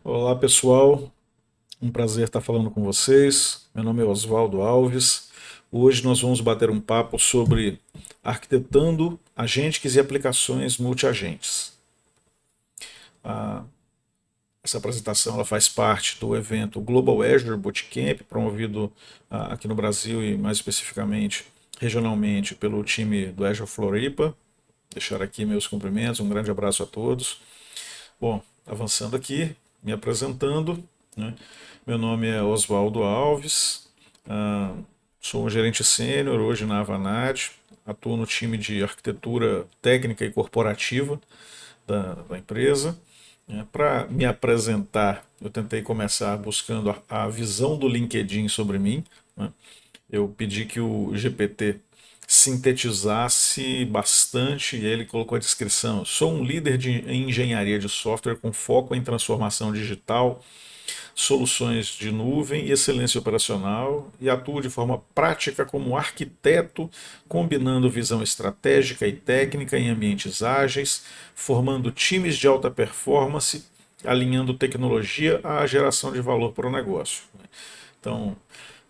Olá pessoal, um prazer estar falando com vocês. Meu nome é Oswaldo Alves. Hoje nós vamos bater um papo sobre arquitetando agentes e aplicações multiagentes. Ah, essa apresentação ela faz parte do evento Global Azure Bootcamp, promovido aqui no Brasil e mais especificamente regionalmente pelo time do Azure Floripa. Deixar aqui meus cumprimentos, um grande abraço a todos. Bom, avançando aqui, me apresentando, né? Meu nome é Oswaldo Alves, ah, sou um gerente sênior hoje na Avanade, atuo no time de arquitetura técnica e corporativa da empresa. Para me apresentar, eu tentei começar buscando a visão do LinkedIn sobre mim, né? Eu pedi que o GPT sintetizasse bastante e ele colocou a descrição: sou um líder em engenharia de software com foco em transformação digital, soluções de nuvem e excelência operacional e atuo de forma prática como arquiteto, combinando visão estratégica e técnica em ambientes ágeis, formando times de alta performance, alinhando tecnologia à geração de valor para o negócio. Então,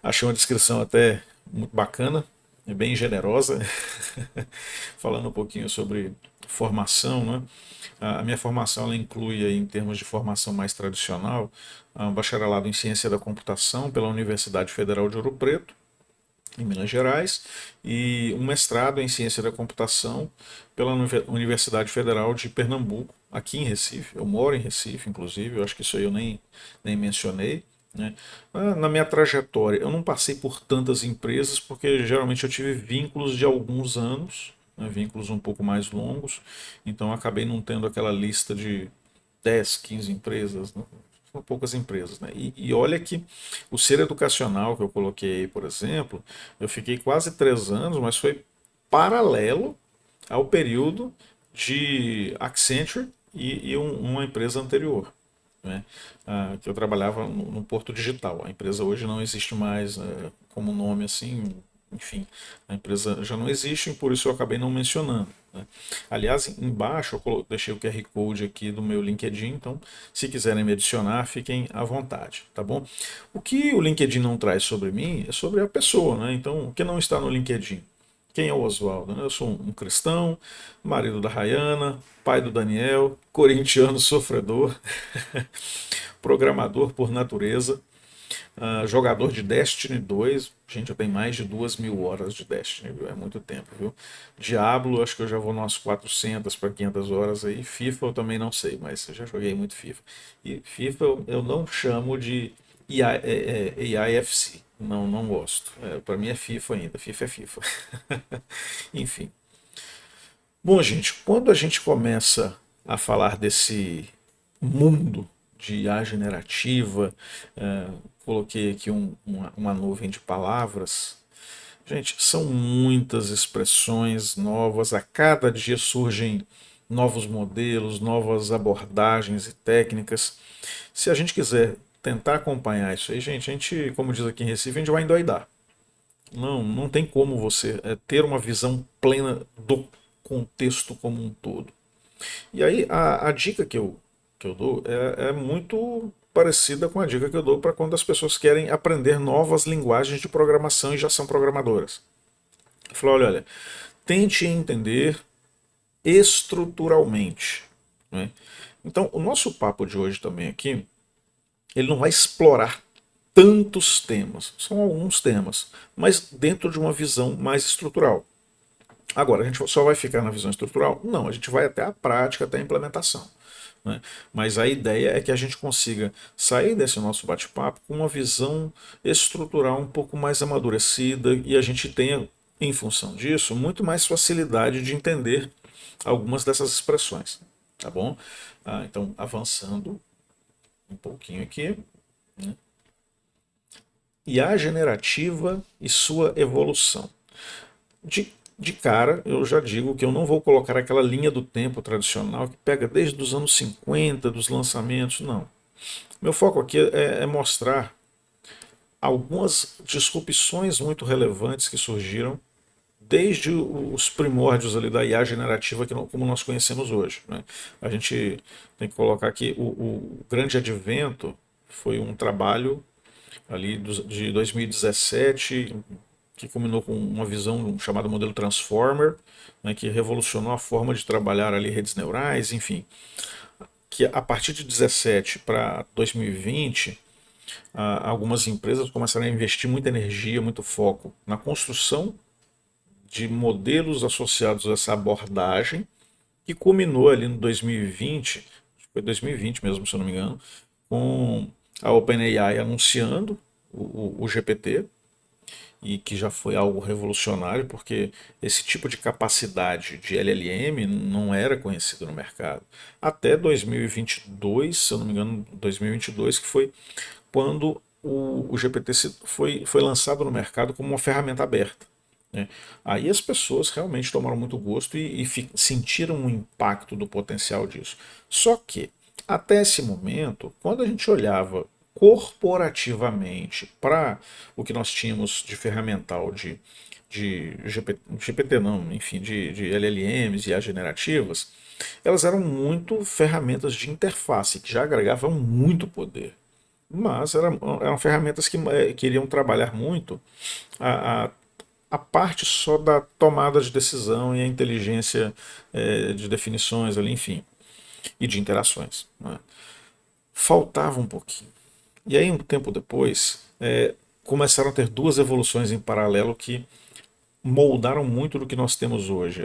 achei uma descrição até muito bacana, é bem generosa, falando um pouquinho sobre formação, né? A minha formação ela inclui, em termos de formação mais tradicional, um bacharelado em Ciência da Computação pela Universidade Federal de Ouro Preto, em Minas Gerais, e um mestrado em Ciência da Computação pela Universidade Federal de Pernambuco, aqui em Recife. Eu moro em Recife, inclusive, eu acho que isso aí eu nem mencionei. Né? Na minha trajetória, eu não passei por tantas empresas, porque geralmente eu tive vínculos de alguns anos, né? Vínculos um pouco mais longos, então eu acabei não tendo aquela lista de 10, 15 empresas, né? São poucas empresas. Né? E olha que o ser educacional que eu coloquei aí, por exemplo, eu fiquei quase 3 anos, mas foi paralelo ao período de Accenture uma empresa anterior, né? Que eu trabalhava no Porto Digital. A empresa hoje não existe mais como nome assim, enfim, a empresa já não existe e por isso eu acabei não mencionando. Né? Aliás, embaixo eu deixei o QR Code aqui do meu LinkedIn, então se quiserem me adicionar, fiquem à vontade, tá bom? O que o LinkedIn não traz sobre mim é sobre a pessoa, né? Então, o que não está no LinkedIn? Quem é o Oswaldo? Eu sou um cristão, marido da Rayana, pai do Daniel, corintiano sofredor, programador por natureza, jogador de Destiny 2. Gente, eu tenho mais de 2.000 horas de Destiny, viu? É muito tempo, viu? Diablo, acho que eu já vou umas 400 para 500 horas aí. FIFA eu também não sei, mas eu já joguei muito FIFA. E FIFA eu não chamo de AIFC. Não, não gosto. Para mim é FIFA ainda. FIFA é FIFA. Enfim. Bom, gente, quando a gente começa a falar desse mundo de IA generativa, coloquei aqui uma nuvem de palavras. Gente, são muitas expressões novas, a cada dia surgem novos modelos, novas abordagens e técnicas. Se a gente quiser tentar acompanhar isso aí, gente, como diz aqui em Recife, a gente vai endoidar. Não tem como você ter uma visão plena do contexto como um todo. E aí a dica que eu dou é muito parecida com a dica que eu dou para quando as pessoas querem aprender novas linguagens de programação e já são programadoras. Eu falo, olha, tente entender estruturalmente. Né? Então, o nosso papo de hoje também aqui, ele não vai explorar tantos temas, são alguns temas, mas dentro de uma visão mais estrutural. Agora, a gente só vai ficar na visão estrutural? Não, a gente vai até a prática, até a implementação. Né? Mas a ideia é que a gente consiga sair desse nosso bate-papo com uma visão estrutural um pouco mais amadurecida e a gente tenha, em função disso, muito mais facilidade de entender algumas dessas expressões. Tá bom? Então, avançando um pouquinho aqui. Né? IA generativa e sua evolução. De cara, eu já digo que eu não vou colocar aquela linha do tempo tradicional que pega desde os anos 50, dos lançamentos, não. Meu foco aqui é mostrar algumas disrupções muito relevantes que surgiram desde os primórdios ali da IA generativa como nós conhecemos hoje, né? A gente tem que colocar que o grande advento foi um trabalho ali de 2017 que culminou com uma visão chamada modelo Transformer, né, que revolucionou a forma de trabalhar ali redes neurais, enfim, que a partir de 17 para 2020 algumas empresas começaram a investir muita energia, muito foco na construção de modelos associados a essa abordagem, que culminou ali no 2020, foi 2020 mesmo, se eu não me engano, com a OpenAI anunciando o GPT, e que já foi algo revolucionário, porque esse tipo de capacidade de LLM não era conhecido no mercado. Até 2022, se eu não me engano, 2022, que foi quando o GPT foi lançado no mercado como uma ferramenta aberta, né? Aí as pessoas realmente tomaram muito gosto e sentiram o impacto do potencial disso. Só que, até esse momento, quando a gente olhava corporativamente para o que nós tínhamos de ferramental de GPT não, enfim, de LLMs e as generativas, elas eram muito ferramentas de interface, que já agregavam muito poder. Mas eram ferramentas que queriam trabalhar muito a, a, a parte só da tomada de decisão e a inteligência de definições ali, enfim, e de interações, né? Faltava um pouquinho. E aí, um tempo depois, começaram a ter duas evoluções em paralelo que moldaram muito do que nós temos hoje.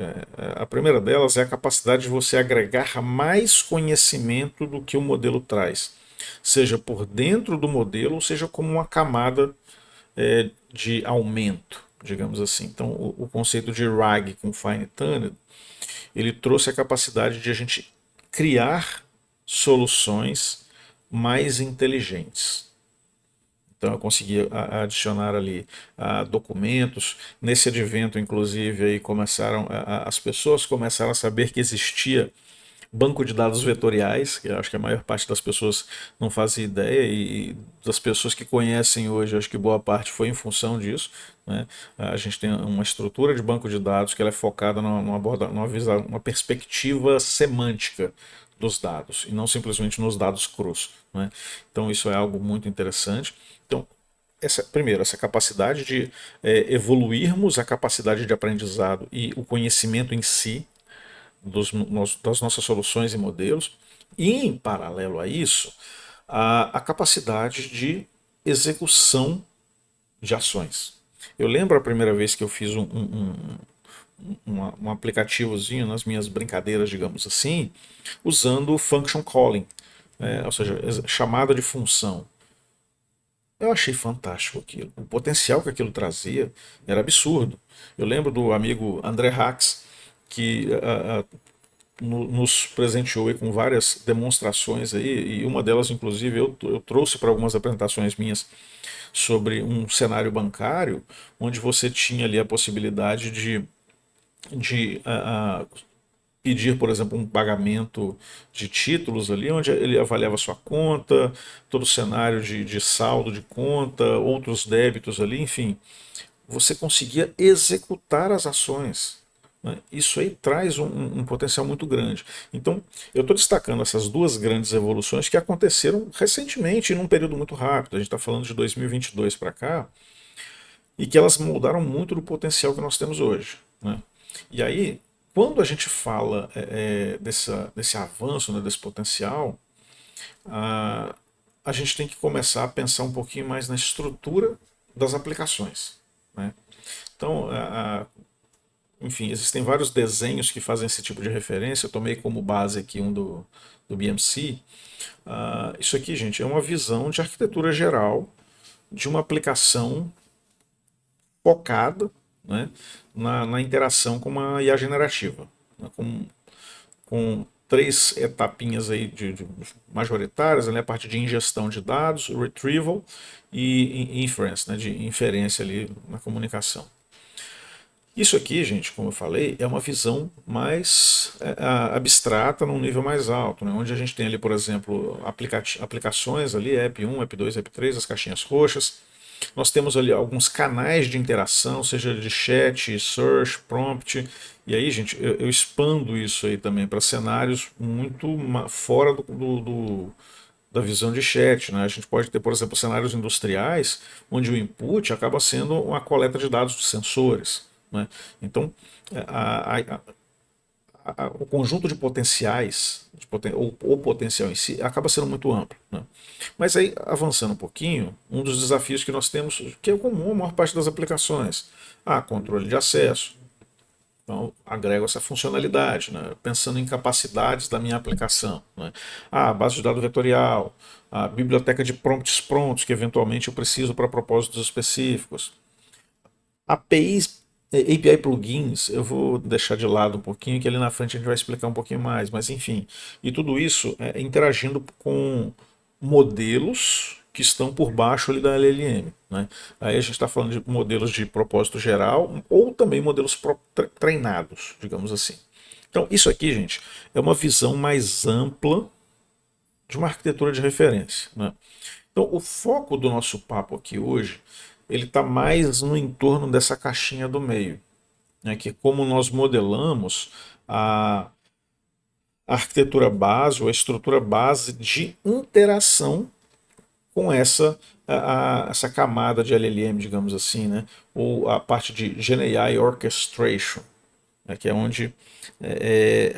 A primeira delas é a capacidade de você agregar mais conhecimento do que o modelo traz, seja por dentro do modelo, ou seja como uma camada de aumento, digamos assim. Então, o conceito de RAG com Fine-Tuned, ele trouxe a capacidade de a gente criar soluções mais inteligentes. Então eu consegui adicionar ali documentos. Nesse advento, inclusive, aí as pessoas começaram a saber que existia banco de dados vetoriais, que eu acho que a maior parte das pessoas não fazia ideia, e das pessoas que conhecem hoje, acho que boa parte foi em função disso, né? A gente tem uma estrutura de banco de dados que ela é focada numa perspectiva semântica dos dados, e não simplesmente nos dados crus, né? Então isso é algo muito interessante. Então, primeiro, essa capacidade de evoluirmos a capacidade de aprendizado e o conhecimento em si, das nossas soluções e modelos, e em paralelo a isso, a capacidade de execução de ações. Eu lembro a primeira vez que eu fiz um aplicativozinho nas minhas brincadeiras, digamos assim, usando o function calling, ou seja, chamada de função. Eu achei fantástico aquilo. O potencial que aquilo trazia era absurdo. Eu lembro do amigo André Hax, que nos presenteou aí com várias demonstrações aí, e uma delas, inclusive, eu trouxe para algumas apresentações minhas sobre um cenário bancário, onde você tinha ali a possibilidade de pedir, por exemplo, um pagamento de títulos ali, onde ele avaliava sua conta, todo o cenário de saldo de conta, outros débitos ali, enfim, você conseguia executar as ações, né? Isso aí traz um potencial muito grande. Então, eu estou destacando essas duas grandes evoluções que aconteceram recentemente, em um período muito rápido. A gente está falando de 2022 para cá, e que elas moldaram muito do potencial que nós temos hoje, né? E aí, quando a gente fala desse avanço, né, desse potencial, a, a gente tem que começar a pensar um pouquinho mais na estrutura das aplicações, né? Então, enfim, existem vários desenhos que fazem esse tipo de referência. Eu tomei como base aqui um do BMC. Isso aqui, gente, é uma visão de arquitetura geral de uma aplicação focada, né, na interação com uma IA generativa, né, com três etapinhas aí de majoritárias, né, a parte de ingestão de dados, retrieval e inference, né, de inferência ali na comunicação. Isso aqui, gente, como eu falei, é uma visão mais abstrata num nível mais alto, né? Onde a gente tem ali, por exemplo, aplicações ali, app 1, app 2, app 3, as caixinhas roxas. Nós temos ali alguns canais de interação, seja de chat, search, prompt. E aí, gente, eu expando isso aí também para cenários muito fora da visão de chat, né? A gente pode ter, por exemplo, cenários industriais, onde o input acaba sendo uma coleta de dados de sensores, né? Então, a, a, o conjunto de potenciais, ou o potencial em si, acaba sendo muito amplo, né? Mas aí, avançando um pouquinho, um dos desafios que nós temos, que é comum a maior parte das aplicações, controle de acesso. Então, agrego essa funcionalidade, né? Pensando em capacidades da minha aplicação, né? Base de dados vetorial, a biblioteca de prompts prontos, que eventualmente eu preciso para propósitos específicos. APIs, API plugins, eu vou deixar de lado um pouquinho, que ali na frente a gente vai explicar um pouquinho mais, mas enfim. E tudo isso interagindo com modelos que estão por baixo ali da LLM, né? Aí a gente está falando de modelos de propósito geral ou também modelos treinados, digamos assim. Então, isso aqui, gente, é uma visão mais ampla de uma arquitetura de referência, né? Então, o foco do nosso papo aqui hoje, ele está mais no entorno dessa caixinha do meio, né, que é como nós modelamos a arquitetura base ou a estrutura base de interação com essa camada de LLM, digamos assim, né, ou a parte de GenAI Orchestration, né, que é onde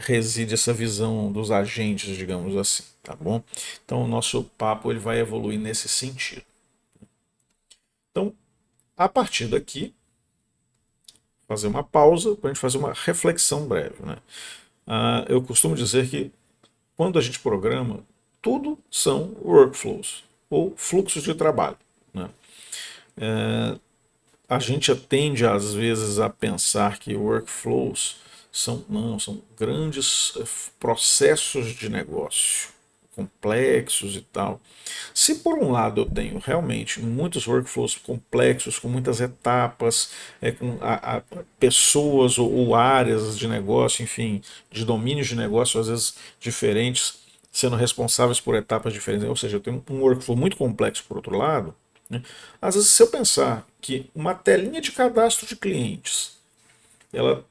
reside essa visão dos agentes, digamos assim, tá bom? Então, o nosso papo ele vai evoluir nesse sentido. Então, a partir daqui, fazer uma pausa para a gente fazer uma reflexão breve, né? Eu costumo dizer que quando a gente programa, tudo são workflows ou fluxos de trabalho, né? A gente tende às vezes a pensar que workflows são grandes processos de negócio complexos e tal. Se por um lado eu tenho realmente muitos workflows complexos, com muitas etapas, com pessoas ou áreas de negócio, enfim, de domínios de negócio às vezes diferentes, sendo responsáveis por etapas diferentes, ou seja, eu tenho um workflow muito complexo por outro lado, né? Às vezes se eu pensar que uma telinha de cadastro de clientes, ela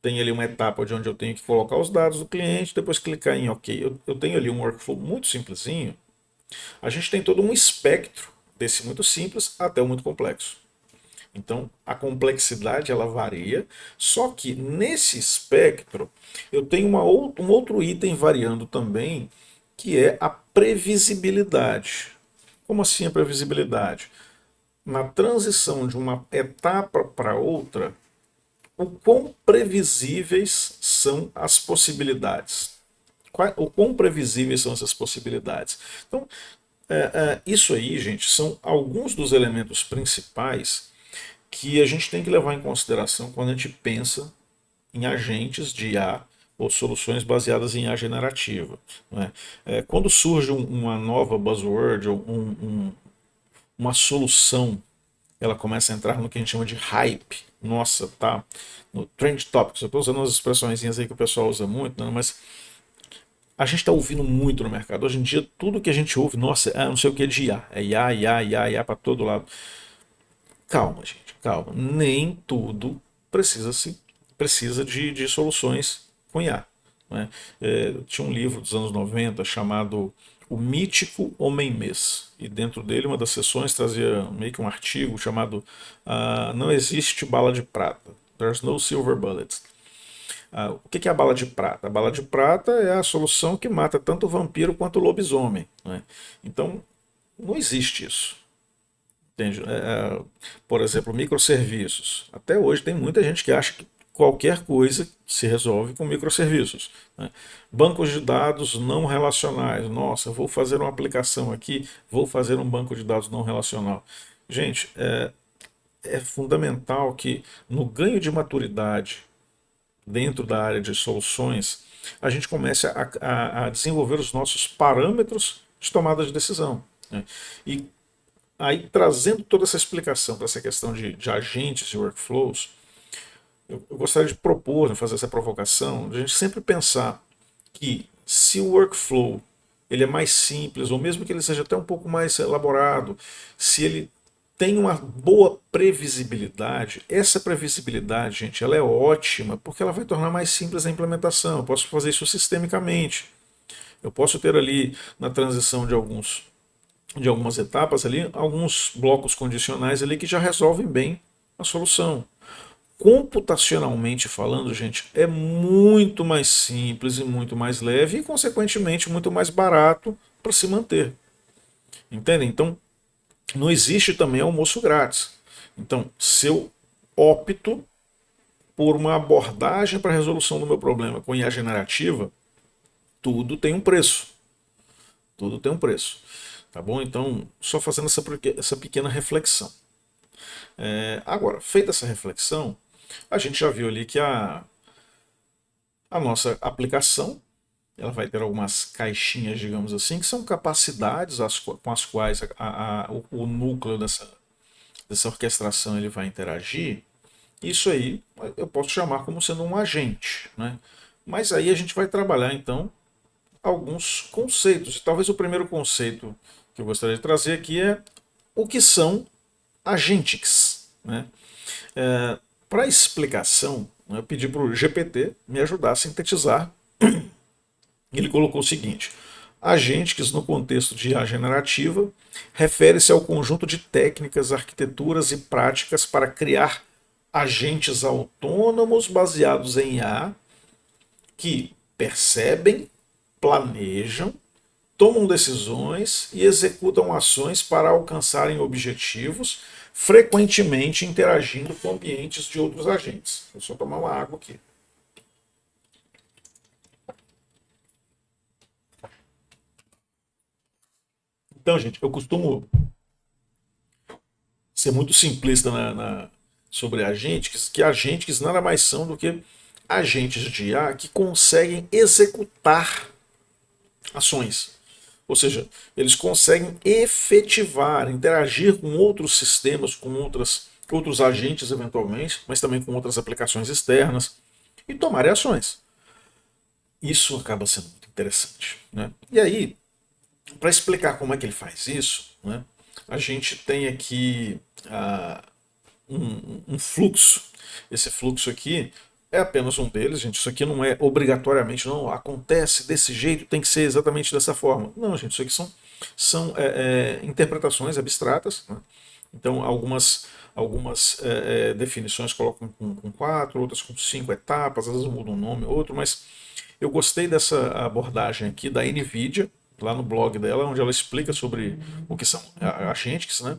tem ali uma etapa de onde eu tenho que colocar os dados do cliente, depois clicar em OK. Eu tenho ali um workflow muito simplesinho. A gente tem todo um espectro desse muito simples até o muito complexo. Então, a complexidade ela varia, só que nesse espectro eu tenho um outro item variando também, que é a previsibilidade. Como assim a previsibilidade? Na transição de uma etapa para outra, o quão previsíveis são as possibilidades. O quão previsíveis são essas possibilidades. Então, isso aí, gente, são alguns dos elementos principais que a gente tem que levar em consideração quando a gente pensa em agentes de IA ou soluções baseadas em IA generativa, né? Quando surge uma nova buzzword ou uma solução, ela começa a entrar no que a gente chama de hype. Nossa, tá no Trend Topics. Eu estou usando umas expressões aí que o pessoal usa muito, né? Mas a gente está ouvindo muito no mercado. Hoje em dia, tudo que a gente ouve, nossa, não sei o que de IA. É IA, IA, IA, IA para todo lado. Calma, gente, calma. Nem tudo precisa de soluções com IA, né? Tinha um livro dos anos 90 chamado O Mítico Homem-Mês. E dentro dele, uma das sessões trazia meio que um artigo chamado Não Existe Bala de Prata. There's no silver bullet. O que é a bala de prata? A bala de prata é a solução que mata tanto o vampiro quanto o lobisomem, né? Então, não existe isso. Entende? Por exemplo, microserviços. Até hoje tem muita gente que acha que qualquer coisa se resolve com microserviços, né? Bancos de dados não relacionais. Nossa, vou fazer uma aplicação aqui, vou fazer um banco de dados não relacional. Gente, é fundamental que no ganho de maturidade dentro da área de soluções, a gente comece a desenvolver os nossos parâmetros de tomada de decisão, né? E aí, trazendo toda essa explicação para essa questão de agentes e workflows, eu gostaria de propor, né, fazer essa provocação, de a gente sempre pensar que se o workflow ele é mais simples, ou mesmo que ele seja até um pouco mais elaborado, se ele tem uma boa previsibilidade. Essa previsibilidade, gente, ela é ótima porque ela vai tornar mais simples a implementação. Eu posso fazer isso sistemicamente. Eu posso ter ali na transição de algumas etapas ali, alguns blocos condicionais ali que já resolvem bem a solução. Computacionalmente falando, gente, é muito mais simples e muito mais leve e, consequentemente, muito mais barato para se manter. Entendem? Então, não existe também almoço grátis. Então, se eu opto por uma abordagem para a resolução do meu problema com IA generativa, tudo tem um preço. Tudo tem um preço. Tá bom? Então, só fazendo essa pequena reflexão. Agora, feita essa reflexão, a gente já viu ali que a nossa aplicação ela vai ter algumas caixinhas, digamos assim, que são capacidades com as quais o núcleo dessa orquestração ele vai interagir. Isso aí eu posso chamar como sendo um agente. Né? Mas aí a gente vai trabalhar então alguns conceitos. E talvez o primeiro conceito que eu gostaria de trazer aqui é o que são agentes. Né? Para explicação, eu pedi para o GPT me ajudar a sintetizar. Ele colocou o seguinte: agentes, no contexto de IA generativa, refere-se ao conjunto de técnicas, arquiteturas e práticas para criar agentes autônomos baseados em IA que percebem, planejam, tomam decisões e executam ações para alcançarem objetivos, frequentemente interagindo com ambientes de outros agentes. Vou só tomar uma água aqui. Então, gente, eu costumo ser muito simplista sobre agentes, que agentes nada mais são do que agentes de IA que conseguem executar ações. Ou seja, eles conseguem efetivar, interagir com outros sistemas, com outros agentes eventualmente, mas também com outras aplicações externas e tomarem ações. Isso acaba sendo muito interessante. Né? E aí, para explicar como é que ele faz isso, né, a gente tem aqui um fluxo. Esse fluxo aqui é apenas um deles, gente. Isso aqui não é obrigatoriamente, não acontece desse jeito, tem que ser exatamente dessa forma. Não, gente, isso aqui são interpretações abstratas. Né? Então, algumas definições colocam com 4, outras com 5 etapas, às vezes muda um nome, outro, mas eu gostei dessa abordagem aqui da NVIDIA, lá no blog dela, onde ela explica sobre o que são agentes, né?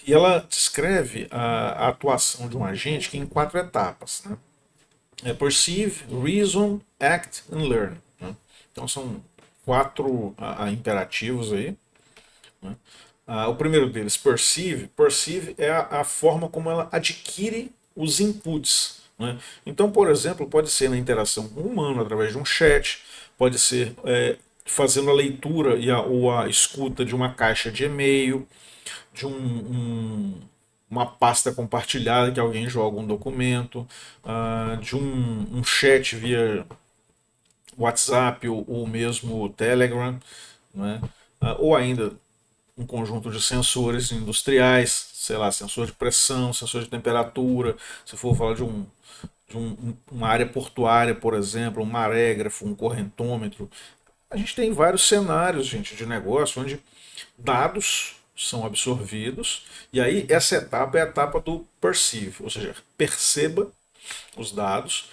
E ela descreve a atuação de um agente que em 4 etapas. Né? Perceive, Reason, Act and Learn. Né? Então são 4 imperativos aí. Né? O primeiro deles, Perceive. Perceive é a forma como ela adquire os inputs. Né? Então, por exemplo, pode ser na interação com o humano, através de um chat, pode ser fazendo a leitura ou a escuta de uma caixa de e-mail, de uma pasta compartilhada que alguém joga um documento, de um chat via WhatsApp ou mesmo Telegram, né? Ou ainda um conjunto de sensores industriais, sei lá, sensor de pressão, sensor de temperatura, se for falar uma área portuária, por exemplo, um marégrafo, um correntômetro. A gente tem vários cenários, gente, de negócio onde dados são absorvidos e aí essa etapa é a etapa do perceive, ou seja, perceba os dados.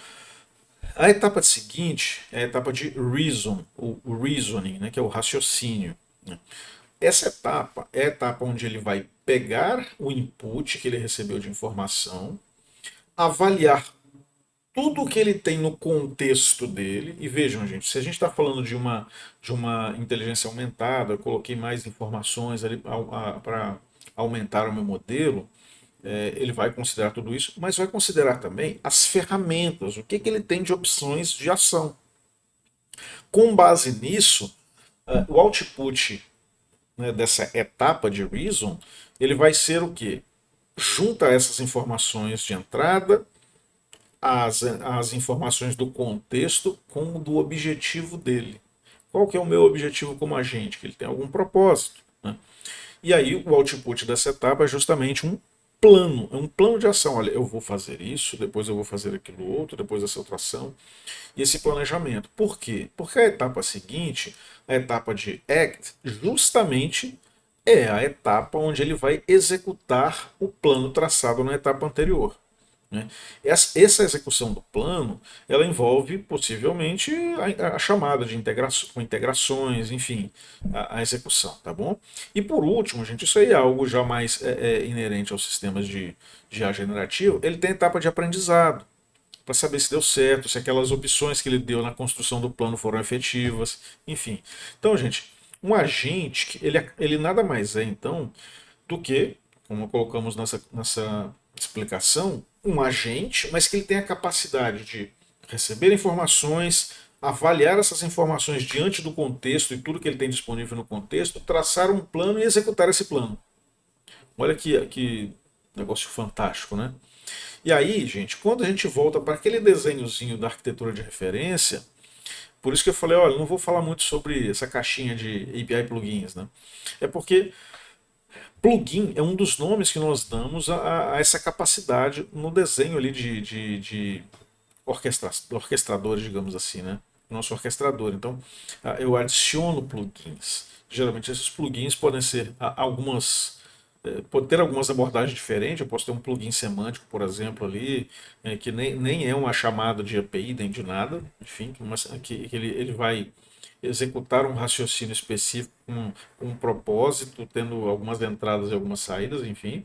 A etapa seguinte é a etapa de reason, o reasoning, né, que é o raciocínio. Né? Essa etapa é a etapa onde ele vai pegar o input que ele recebeu de informação, avaliar tudo o que ele tem no contexto dele. E vejam, gente, se a gente está falando de uma inteligência aumentada, eu coloquei mais informações ali para aumentar o meu modelo, ele vai considerar tudo isso, mas vai considerar também as ferramentas, o que ele tem de opções de ação. Com base nisso, o output, né, dessa etapa de reason, ele vai ser o quê? Junta essas informações de entrada, as informações do contexto com o do objetivo dele. Qual que é o meu objetivo como agente? Que ele tem algum propósito. Né? E aí o output dessa etapa é justamente um plano, é um plano de ação. Olha, eu vou fazer isso, depois eu vou fazer aquilo outro, depois essa outra ação, e esse planejamento. Por quê? Porque a etapa seguinte, a etapa de act, justamente é a etapa onde ele vai executar o plano traçado na etapa anterior. Né? Essa execução do plano, ela envolve possivelmente a chamada de integrações, enfim, a execução, tá bom? E por último, gente, isso aí é algo já mais inerente aos sistemas de IA generativo, ele tem a etapa de aprendizado, para saber se deu certo, se aquelas opções que ele deu na construção do plano foram efetivas, enfim. Então, gente, um agente, ele nada mais é, então, do que, como colocamos nessa explicação, um agente, mas que ele tem a capacidade de receber informações, avaliar essas informações diante do contexto e tudo que ele tem disponível no contexto, traçar um plano e executar esse plano. Olha que negócio fantástico, né? E aí, gente, quando a gente volta para aquele desenhozinho da arquitetura de referência, por isso que eu falei, olha, não vou falar muito sobre essa caixinha de API plugins, né? É porque plugin é um dos nomes que nós damos a essa capacidade no desenho ali de orquestradores, digamos assim, né? Nosso orquestrador. Então, eu adiciono plugins. Geralmente esses plugins podem ser algumas pode ter algumas abordagens diferentes. Eu posso ter um plugin semântico, por exemplo, ali, que nem é uma chamada de API, nem de nada, enfim, mas que ele vai executar um raciocínio específico com um propósito, tendo algumas entradas e algumas saídas, enfim.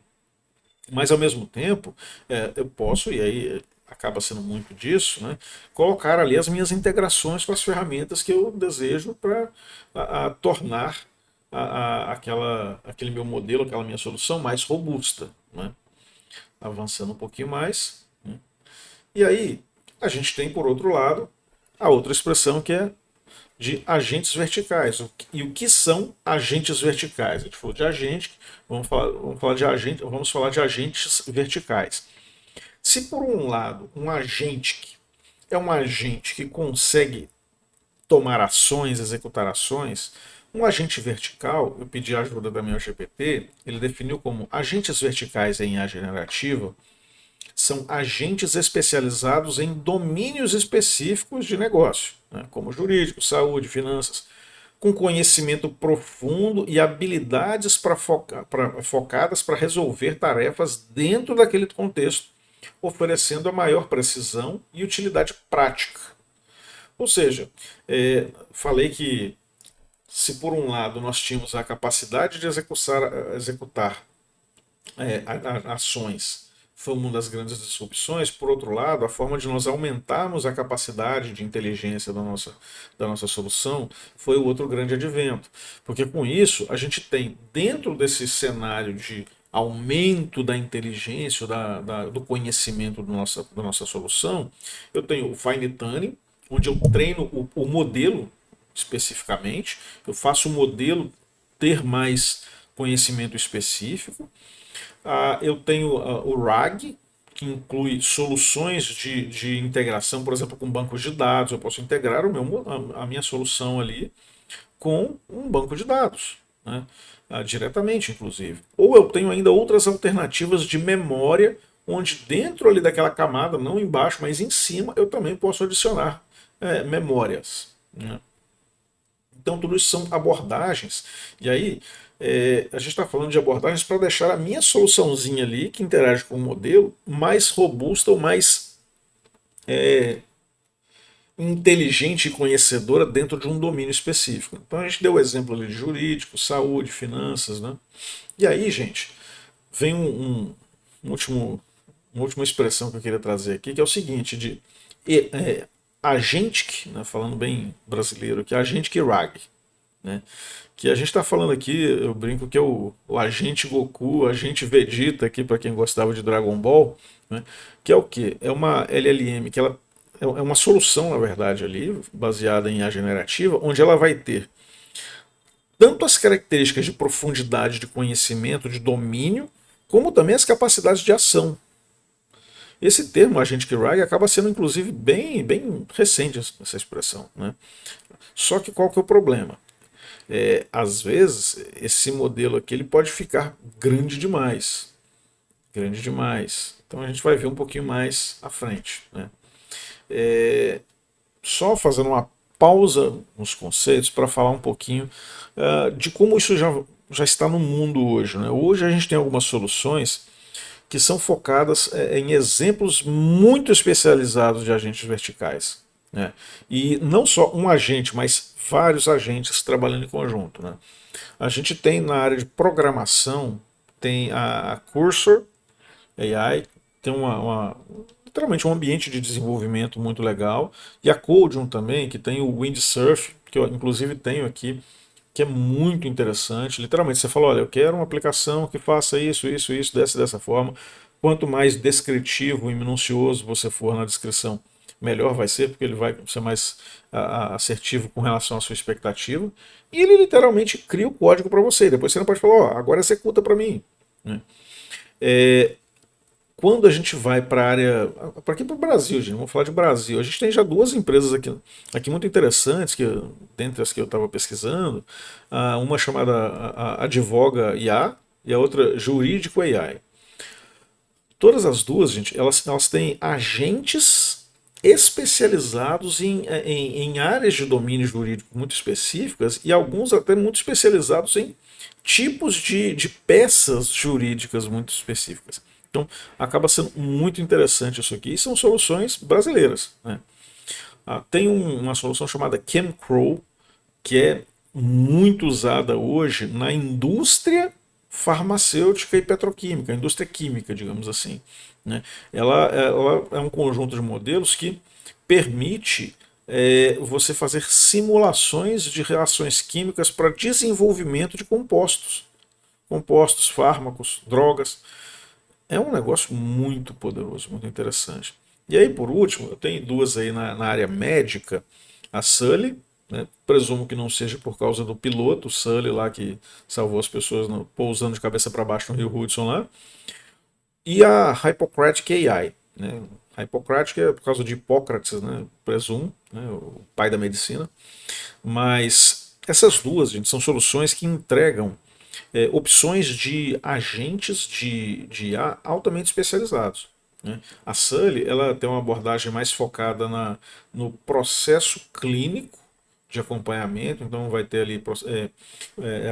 Mas ao mesmo tempo, eu posso, e aí acaba sendo muito disso, né, colocar ali as minhas integrações com as ferramentas que eu desejo para tornar aquele meu modelo, aquela minha solução mais robusta. Né? Avançando um pouquinho mais. Né? E aí, a gente tem, por outro lado, a outra expressão que é de agentes verticais. E o que são agentes verticais? A gente falou de agente, vamos falar de agentes verticais. Se por um lado um agente é um agente que consegue tomar ações, executar ações, um agente vertical, eu pedi a ajuda da minha GPT, ele definiu como agentes verticais em IA generativa são agentes especializados em domínios específicos de negócio, né, como jurídico, saúde, finanças, com conhecimento profundo e habilidades focadas para resolver tarefas dentro daquele contexto, oferecendo a maior precisão e utilidade prática. Ou seja, falei que se por um lado nós tínhamos a capacidade de executar ações, foi uma das grandes disrupções, por outro lado, a forma de nós aumentarmos a capacidade de inteligência da nossa solução foi o outro grande advento. Porque com isso, a gente tem, dentro desse cenário de aumento da inteligência, do conhecimento da nossa solução, eu tenho o fine tuning, onde eu treino o modelo especificamente, eu faço o modelo ter mais conhecimento específico. Eu tenho o RAG, que inclui soluções de integração, por exemplo, com bancos de dados. Eu posso integrar a minha solução ali com um banco de dados, né? Diretamente, inclusive. Ou eu tenho ainda outras alternativas de memória, onde dentro ali daquela camada, não embaixo, mas em cima, eu também posso adicionar memórias. Né? Então, tudo isso são abordagens. E aí, a gente está falando de abordagens para deixar a minha soluçãozinha ali, que interage com o modelo, mais robusta ou mais inteligente e conhecedora dentro de um domínio específico. Então, a gente deu o exemplo ali de jurídico, saúde, finanças. Né? E aí, gente, vem uma última expressão que eu queria trazer aqui, que é o seguinte, de agente, né, falando bem brasileiro, que é agente que RAG. Né? Que a gente está falando aqui, eu brinco que é o agente Goku, o agente Vegeta aqui para quem gostava de Dragon Ball, né? Que é o que? É uma LLM que ela é uma solução, na verdade, ali, baseada em IA generativa, onde ela vai ter tanto as características de profundidade de conhecimento, de domínio, como também as capacidades de ação. Esse termo, agente RAG, acaba sendo inclusive bem recente essa expressão. Né? Só que qual que é o problema? Às vezes, esse modelo aqui ele pode ficar grande demais. Grande demais. Então a gente vai ver um pouquinho mais à frente, né? Só fazendo uma pausa nos conceitos para falar um pouquinho de como isso já está no mundo hoje, né? Hoje a gente tem algumas soluções que são focadas em exemplos muito especializados de agentes verticais, né? E não só um agente, mas vários agentes trabalhando em conjunto, né? A gente tem na área de programação, tem a Cursor AI, tem literalmente um ambiente de desenvolvimento muito legal, e a Codium também, que tem o Windsurf, que eu inclusive tenho aqui, que é muito interessante. Literalmente, você fala, olha, eu quero uma aplicação que faça isso, isso, isso, dessa forma. Quanto mais descritivo e minucioso você for na descrição, melhor vai ser, porque ele vai ser mais assertivo com relação à sua expectativa. E ele literalmente cria o código para você. Depois você não pode falar, ó, agora executa para mim, né? Quando a gente vai para a área. Para aqui para o Brasil, gente, vamos falar de Brasil. A gente tem já duas empresas aqui muito interessantes, dentre as que eu estava pesquisando. Uma chamada Advoga IA e a outra Jurídico AI. Todas as duas, gente, elas têm agentes especializados em áreas de domínio jurídico muito específicas e alguns até muito especializados em tipos de peças jurídicas muito específicas. Então, acaba sendo muito interessante isso aqui. E são soluções brasileiras, né? Tem uma solução chamada ChemCrow, que é muito usada hoje na indústria farmacêutica e petroquímica, a indústria química, digamos assim, né? Ela é um conjunto de modelos que permite você fazer simulações de reações químicas para desenvolvimento de compostos, fármacos, drogas. É um negócio muito poderoso, muito interessante. E aí, por último, eu tenho duas aí na área médica. A Sully, né? Presumo que não seja por causa do piloto, o Sully lá que salvou as pessoas pousando de cabeça para baixo no Rio Hudson lá. E a Hippocratic AI. Né? Hippocratic é por causa de Hipócrates, né? Presumo, né? O pai da medicina. Mas essas duas, gente, são soluções que entregam opções de agentes de IA altamente especializados, né? A Sully ela tem uma abordagem mais focada no processo clínico de acompanhamento, então vai ter ali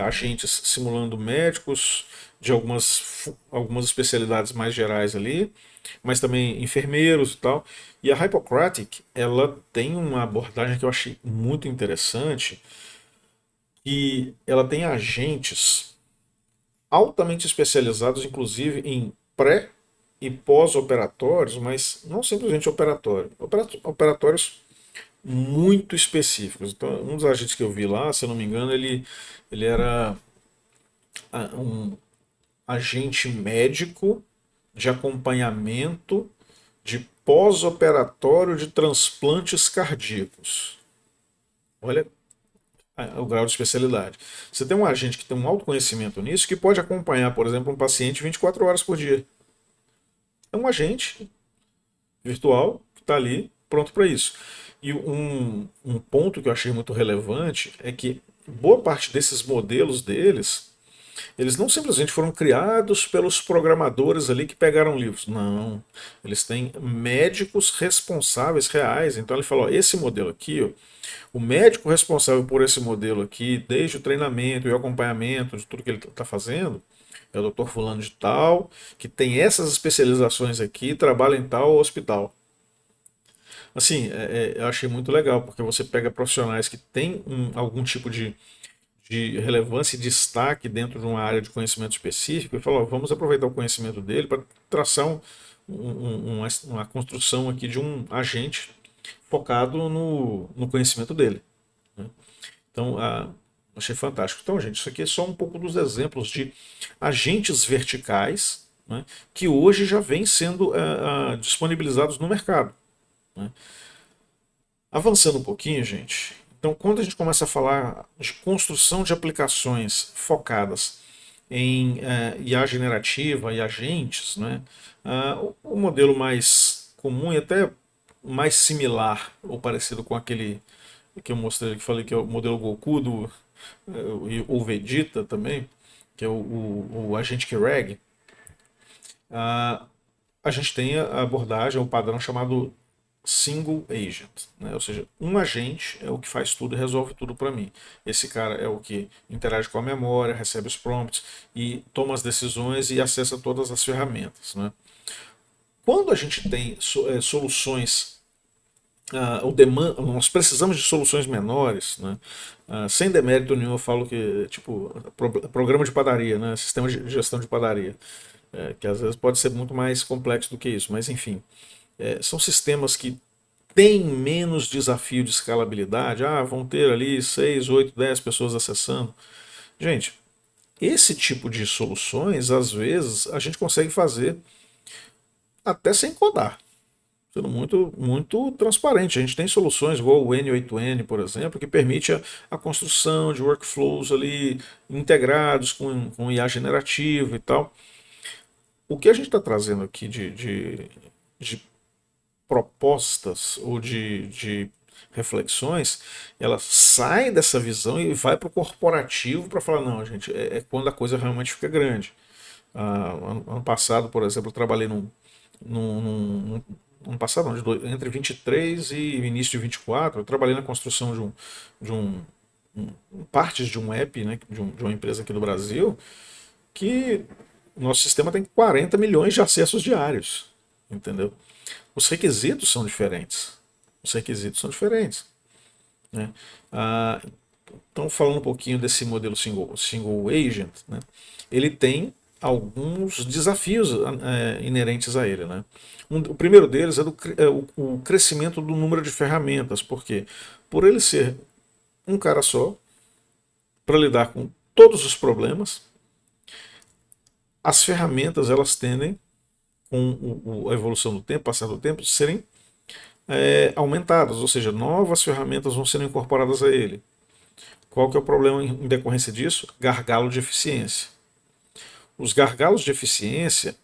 agentes simulando médicos de algumas especialidades mais gerais ali, mas também enfermeiros e tal. E a Hippocratic ela tem uma abordagem que eu achei muito interessante, e ela tem agentes altamente especializados, inclusive em pré e pós-operatórios, mas não simplesmente operatórios muito específicos. Então, um dos agentes que eu vi lá, se eu não me engano, ele era um agente médico de acompanhamento de pós-operatório de transplantes cardíacos. Olha o grau de especialidade. Você tem um agente que tem um autoconhecimento nisso que pode acompanhar, por exemplo, um paciente 24 horas por dia. É um agente virtual que está ali pronto para isso. E um ponto que eu achei muito relevante é que boa parte desses modelos deles, eles não simplesmente foram criados pelos programadores ali que pegaram livros. Não. Eles têm médicos responsáveis reais. Então ele falou: ó, esse modelo aqui, ó, o médico responsável por esse modelo aqui, desde o treinamento e o acompanhamento de tudo que ele está fazendo, é o doutor fulano de tal, que tem essas especializações aqui, trabalha em tal hospital. Assim, eu achei muito legal, porque você pega profissionais que têm algum tipo de relevância e destaque dentro de uma área de conhecimento específico e fala: ó, vamos aproveitar o conhecimento dele para traçar uma construção aqui de um agente focado no conhecimento dele, né? Então, achei fantástico. Então, gente, isso aqui é só um pouco dos exemplos de agentes verticais, né, que hoje já vêm sendo disponibilizados no mercado, né? Avançando um pouquinho, gente. Então, quando a gente começa a falar de construção de aplicações focadas em IA generativa e agentes, né, o modelo mais comum e até mais similar ou parecido com aquele que eu mostrei, que falei que é o modelo Goku ou Vegeta também, que é o agente Kireg, a gente tem a abordagem, o padrão chamado single agent, né? Ou seja, um agente é o que faz tudo e resolve tudo para mim. Esse cara é o que interage com a memória, recebe os prompts e toma as decisões e acessa todas as ferramentas, né? Quando a gente tem soluções, nós precisamos de soluções menores, né? Sem demérito nenhum, eu falo que tipo programa de padaria, né? Sistema de gestão de padaria, que às vezes pode ser muito mais complexo do que isso, mas enfim, são sistemas que têm menos desafio de escalabilidade. Vão ter ali 6, 8, 10 pessoas acessando. Gente, esse tipo de soluções, às vezes, a gente consegue fazer até sem codar. Sendo muito transparente. A gente tem soluções igual o N8N, por exemplo, que permite a construção de workflows ali integrados com IA generativo e tal. O que a gente está trazendo aqui de propostas ou de reflexões, ela sai dessa visão e vai para o corporativo para falar, não, gente, é quando a coisa realmente fica grande. Ano passado, por exemplo, eu trabalhei ano passado, não, entre 23 e início de 24, eu trabalhei na construção de partes de um app, né, de uma empresa aqui do Brasil, que o nosso sistema tem 40 milhões de acessos diários, entendeu? Os requisitos são diferentes. Os requisitos são diferentes, né? Então, falando um pouquinho desse modelo single agent, né, ele tem alguns desafios inerentes a ele, né? O primeiro deles é o crescimento do número de ferramentas. Por quê? Por ele ser um cara só, para lidar com todos os problemas, as ferramentas elas tendem, com a evolução do tempo, passar do tempo, serem aumentadas, ou seja, novas ferramentas vão sendo incorporadas a ele. Qual que é o problema em decorrência disso? Gargalo de eficiência. Os gargalos de eficiência,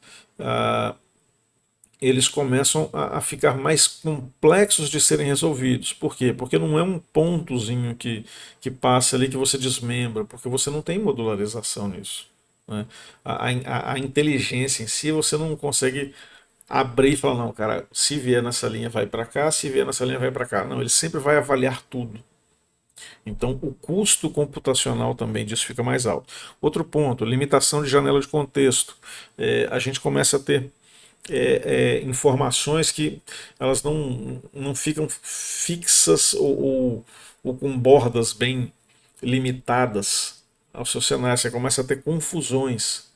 eles começam a ficar mais complexos de serem resolvidos. Por quê? Porque não é um pontozinho que passa ali que você desmembra, porque você não tem modularização nisso, né? A inteligência em si você não consegue abrir e falar, não, cara, se vier nessa linha vai para cá, se vier nessa linha vai para cá. Não, ele sempre vai avaliar tudo. Então o custo computacional também disso fica mais alto. Outro ponto, limitação de janela de contexto. A gente começa a ter informações que elas não ficam fixas ou com bordas bem limitadas ao seu cenário. Você começa a ter confusões.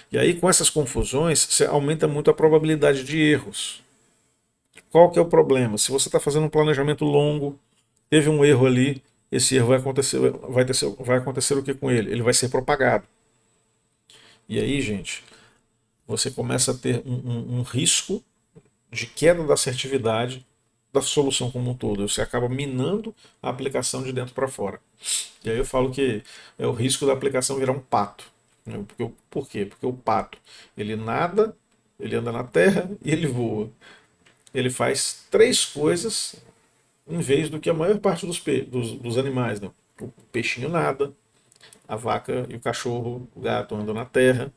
E aí, com essas confusões, você aumenta muito a probabilidade de erros. Qual que é o problema? Se você está fazendo um planejamento longo, teve um erro ali, esse erro vai acontecer o que com ele? Ele vai ser propagado. E aí, gente, você começa a ter um risco de queda da assertividade da solução como um todo. Você acaba minando a aplicação de dentro para fora. E aí eu falo que é o risco da aplicação virar um pato. Por quê? Porque o pato, ele nada, ele anda na terra e ele voa. Ele faz três coisas em vez do que a maior parte dos animais. Né? O peixinho nada, a vaca e o cachorro, o gato andam na terra,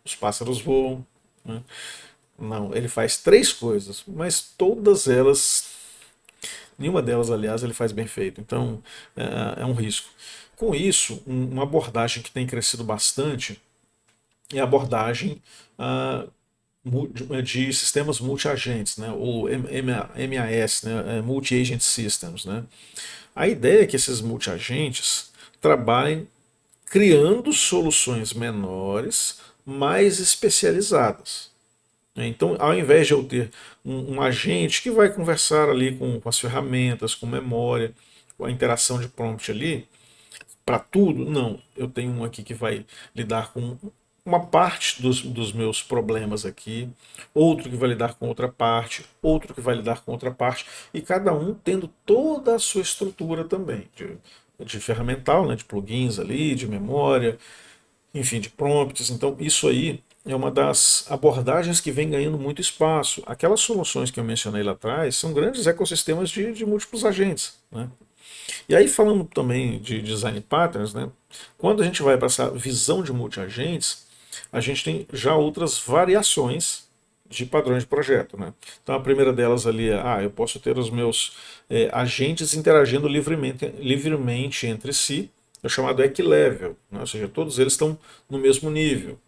os pássaros voam. Né? Não, ele faz três coisas, mas todas elas, nenhuma delas, aliás, ele faz bem feito. Então, é um risco. Com isso, uma abordagem que tem crescido bastante é a abordagem de sistemas multi-agentes, né, ou MAS, né, Multi-Agent Systems. Né. A ideia é que esses multi-agentes trabalhem criando soluções menores, mais especializadas. Então, ao invés de eu ter um agente que vai conversar ali com as ferramentas, com memória, com a interação de prompt ali, para tudo, não. Eu tenho um aqui que vai lidar com uma parte dos meus problemas aqui, outro que vai lidar com outra parte, outro que vai lidar com outra parte, e cada um tendo toda a sua estrutura também, de ferramental, né, de plugins ali, de memória, enfim, de prompts. Então, isso aí é uma das abordagens que vem ganhando muito espaço. Aquelas soluções que eu mencionei lá atrás são grandes ecossistemas de múltiplos agentes. Né? E aí, falando também de design patterns, né, quando a gente vai para essa visão de multi-agentes, a gente tem já outras variações de padrões de projeto. Né? Então, a primeira delas ali é, eu posso ter os meus agentes interagindo livremente entre si, é o chamado equilevel, né? Ou seja, todos eles estão no mesmo nível.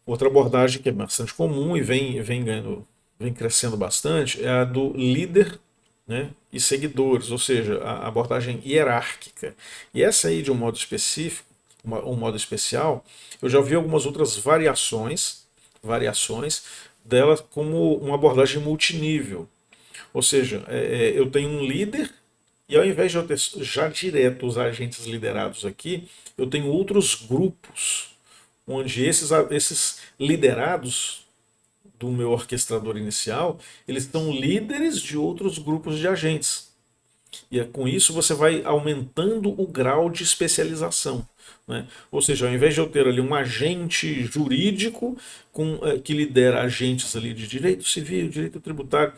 Outra abordagem que é bastante comum e vem crescendo bastante é a do líder, né, e seguidores, ou seja, a abordagem hierárquica. E essa aí, de um modo específico, um modo especial, eu já vi algumas outras variações dela como uma abordagem multinível. Ou seja, eu tenho um líder e ao invés de eu ter já direto os agentes liderados aqui, eu tenho outros grupos onde esses liderados do meu orquestrador inicial, eles são líderes de outros grupos de agentes. E com isso você vai aumentando o grau de especialização. Né? Ou seja, ao invés de eu ter ali um agente jurídico que lidera agentes ali de direito civil, direito tributário,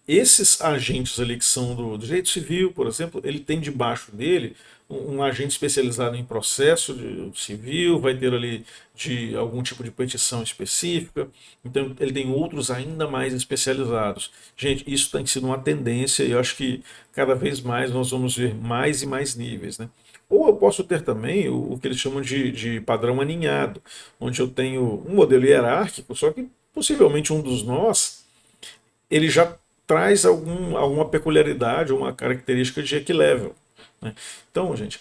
esses agentes ali que são do direito civil, por exemplo, ele tem debaixo dele um agente especializado em processo civil, vai ter ali de algum tipo de petição específica, então ele tem outros ainda mais especializados. Gente, isso tem sido uma tendência e eu acho que cada vez mais nós vamos ver mais e mais níveis, né? Ou eu posso ter também o que eles chamam de padrão aninhado, onde eu tenho um modelo hierárquico, só que possivelmente um dos nós, ele já traz alguma peculiaridade, uma característica de equilevel. Né? Então, gente,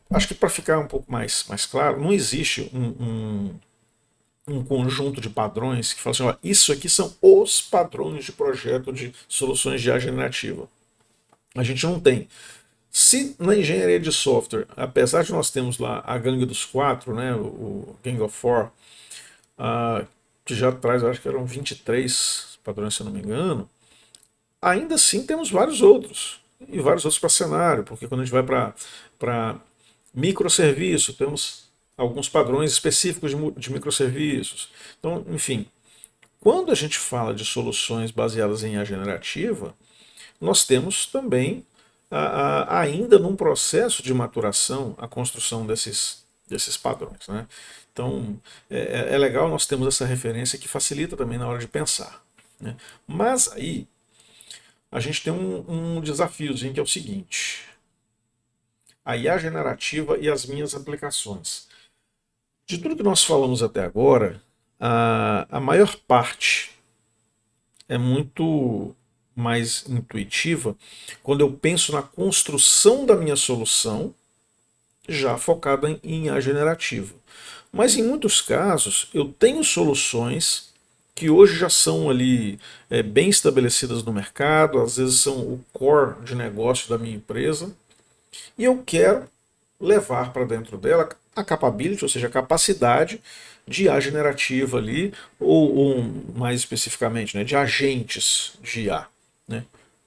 acho que para ficar um pouco mais claro, não existe um conjunto de padrões que fala assim, ó, isso aqui são os padrões de projeto de soluções de IA generativa. A gente não tem. Se na engenharia de software, apesar de nós termos lá a gangue dos quatro, né, o Gang of Four, que já traz, acho que eram 23 padrões, se eu não me engano, ainda assim temos vários outros. E vários outros para cenário, porque quando a gente vai para microserviço, temos alguns padrões específicos de microserviços. Então, enfim, quando a gente fala de soluções baseadas em IA generativa, nós temos também ainda num processo de maturação a construção desses padrões. Né? Então, é legal nós termos essa referência que facilita também na hora de pensar. Né? Mas aí a gente tem um desafiozinho que é o seguinte: a IA generativa e as minhas aplicações. De tudo que nós falamos até agora, a maior parte é muito mais intuitiva quando eu penso na construção da minha solução já focada em IA generativa. Mas em muitos casos eu tenho soluções que hoje já são ali bem estabelecidas no mercado, às vezes são o core de negócio da minha empresa, e eu quero levar para dentro dela a capability, ou seja, a capacidade de IA generativa ali, ou mais especificamente, né, de agentes de IA. Né?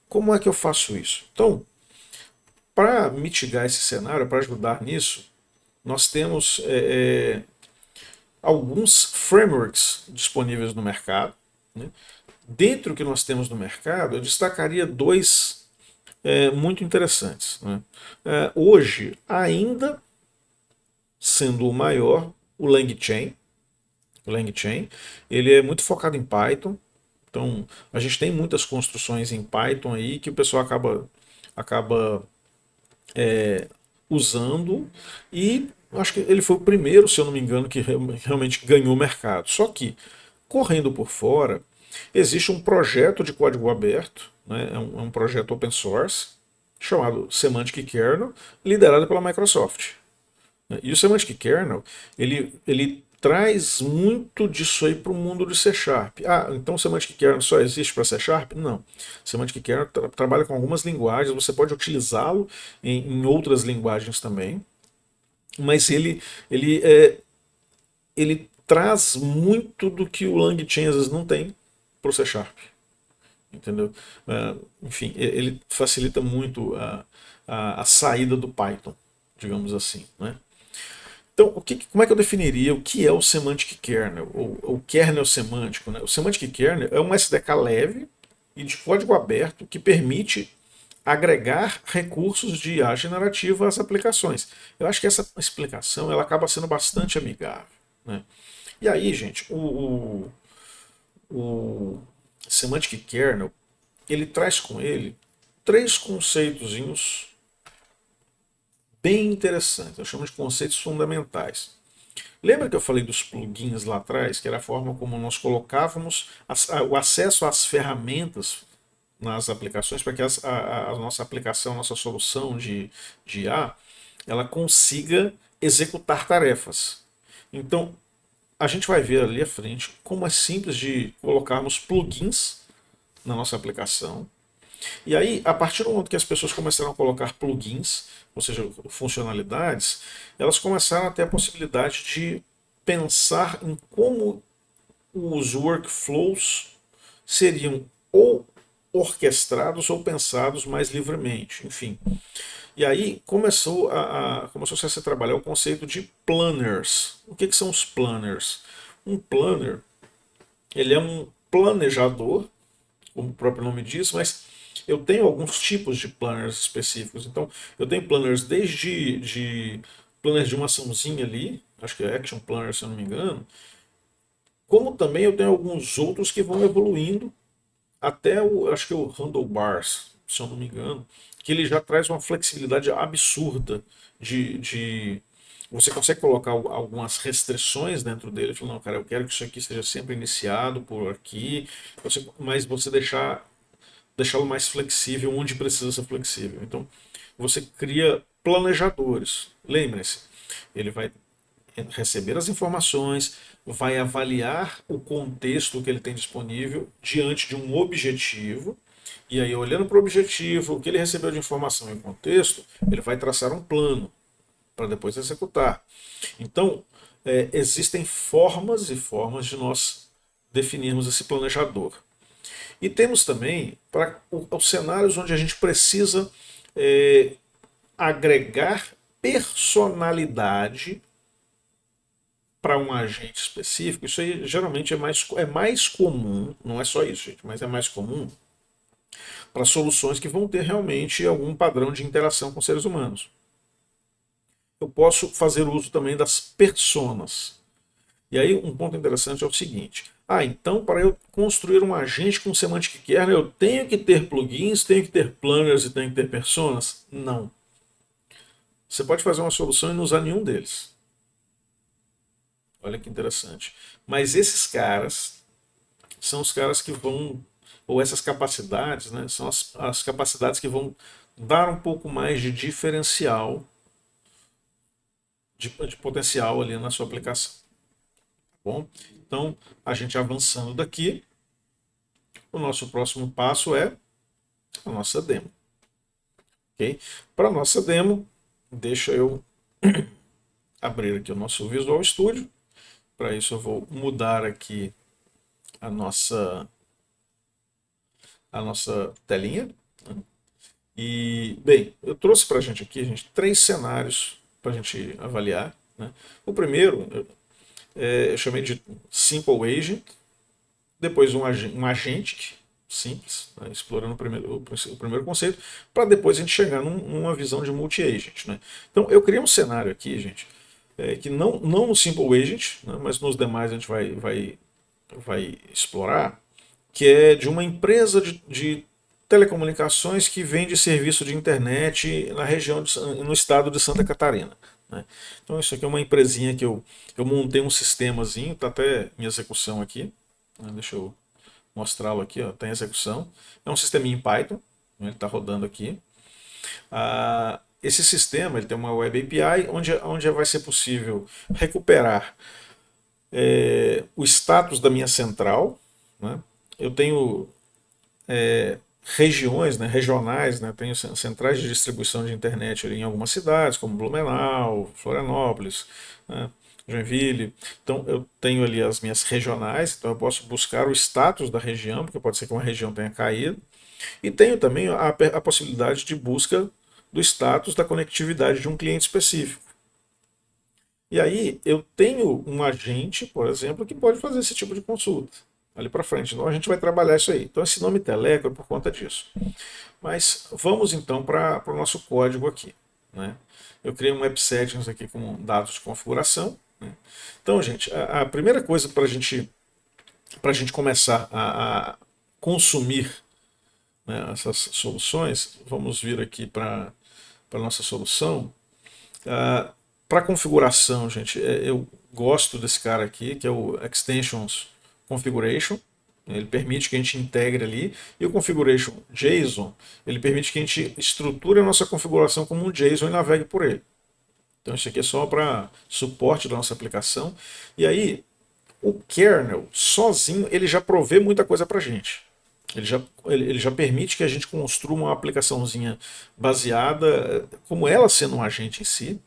Como é que eu faço isso? Então, para mitigar esse cenário, para ajudar nisso, nós temos alguns frameworks disponíveis no mercado. Né? Dentro do que nós temos no mercado, eu destacaria dois muito interessantes. Né? Hoje, ainda sendo o maior, o LangChain. O LangChain, ele é muito focado em Python. Então, a gente tem muitas construções em Python aí que o pessoal acaba usando, e acho que ele foi o primeiro, se eu não me engano, que realmente ganhou o mercado. Só que, correndo por fora, existe um projeto de código aberto, né, é um projeto open source, chamado Semantic Kernel, liderado pela Microsoft. E o Semantic Kernel, ele traz muito disso aí para o mundo de C Sharp. Então o Semantic Kernel só existe para C Sharp? Não. O Semantic Kernel trabalha com algumas linguagens, você pode utilizá-lo em outras linguagens também, mas ele traz muito do que o LangChain às vezes não tem para o C Sharp. Entendeu? Enfim, ele facilita muito a saída do Python, digamos assim. Né? Então, como é que eu definiria o que é o Semantic Kernel, ou o kernel semântico? Né? O Semantic Kernel é um SDK leve e de código aberto que permite agregar recursos de IA generativa às aplicações. Eu acho que essa explicação ela acaba sendo bastante amigável, né? E aí, gente, o Semantic Kernel ele traz com ele três conceitozinhos bem interessantes. Eu chamo de conceitos fundamentais. Lembra que eu falei dos plugins lá atrás, que era a forma como nós colocávamos o acesso às ferramentas nas aplicações para que a nossa aplicação, a nossa solução de IA, ela consiga executar tarefas. Então, a gente vai ver ali à frente como é simples de colocarmos plugins na nossa aplicação. E aí, a partir do momento que as pessoas começaram a colocar plugins, ou seja, funcionalidades, elas começaram a ter a possibilidade de pensar em como os workflows seriam ou orquestrados ou pensados mais livremente, enfim. E aí começou-se a se trabalhar o conceito de planners. O que são os planners? Um planner, ele é um planejador, como o próprio nome diz, mas eu tenho alguns tipos de planners específicos. Então, eu tenho planners desde planners de uma açãozinha ali, acho que é Action Planner, se eu não me engano, como também eu tenho alguns outros que vão evoluindo até acho que o Handlebars, se eu não me engano, que ele já traz uma flexibilidade absurda você consegue colocar algumas restrições dentro dele, falando, não, cara, eu quero que isso aqui seja sempre iniciado por aqui, mas você deixá-lo mais flexível onde precisa ser flexível. Então, você cria planejadores. Lembre-se, ele vai receber as informações, vai avaliar o contexto que ele tem disponível diante de um objetivo, e aí, olhando para o objetivo, o que ele recebeu de informação e contexto, ele vai traçar um plano para depois executar. Então, existem formas e formas de nós definirmos esse planejador. E temos também para os cenários onde a gente precisa agregar personalidade para um agente específico. Isso aí geralmente é mais comum, não é só isso, gente, mas é mais comum para soluções que vão ter realmente algum padrão de interação com seres humanos. Eu posso fazer uso também das personas. E aí um ponto interessante é o seguinte: então para eu construir um agente com Semantic Kernel eu tenho que ter plugins, tenho que ter planners e tenho que ter personas? Não. Você pode fazer uma solução e não usar nenhum deles. Olha que interessante. Mas esses caras são os caras que vão, ou essas capacidades, né, são as capacidades que vão dar um pouco mais de diferencial, de potencial ali na sua aplicação. Bom, então, a gente avançando daqui, o nosso próximo passo é a nossa demo. Okay? Para a nossa demo, deixa eu abrir aqui o nosso Visual Studio. Para isso eu vou mudar aqui a nossa telinha. E, bem, eu trouxe para a gente aqui, três cenários para a gente avaliar. Né? O primeiro, eu chamei de Simple Agent, depois um agente simples, né, explorando o primeiro conceito, para depois a gente chegar numa visão de multi-agent. Né? Então eu criei um cenário aqui, gente, que não no Simple Agent, né, mas nos demais a gente vai explorar, que é de uma empresa de telecomunicações que vende serviço de internet na região, no estado de Santa Catarina. Né? Então isso aqui é uma empresinha que eu montei um sistemazinho, está até em execução aqui. Né? Deixa eu mostrá-lo aqui, está em execução. É um sisteminha em Python, né? Ele está rodando aqui. Esse sistema ele tem uma Web API onde vai ser possível recuperar o status da minha central. Né? Eu tenho regiões, né, regionais, né, tenho centrais de distribuição de internet em algumas cidades, como Blumenau, Florianópolis, né, Joinville. Então eu tenho ali as minhas regionais, então eu posso buscar o status da região, porque pode ser que uma região tenha caído, e tenho também a possibilidade de busca do status da conectividade de um cliente específico. E aí eu tenho um agente, por exemplo, que pode fazer esse tipo de consulta. ali para frente. Então a gente vai trabalhar isso aí. Então esse nome Teleco é por conta disso. Mas vamos então para o nosso código aqui, né? Eu criei um App Settings aqui com dados de configuração, né? Então, gente, a primeira coisa para a gente começar a consumir, né, essas soluções, vamos vir aqui para a nossa solução. Para configuração, gente, eu gosto desse cara aqui, que é o Extensions Configuration. Ele permite que a gente integre ali. E o Configuration JSON, ele permite que a gente estruture a nossa configuração como um JSON e navegue por ele. Então isso aqui é só para suporte da nossa aplicação. E aí, o kernel sozinho, ele já provê muita coisa para a gente. Ele já permite que a gente construa uma aplicaçãozinha baseada, como ela sendo um agente em si.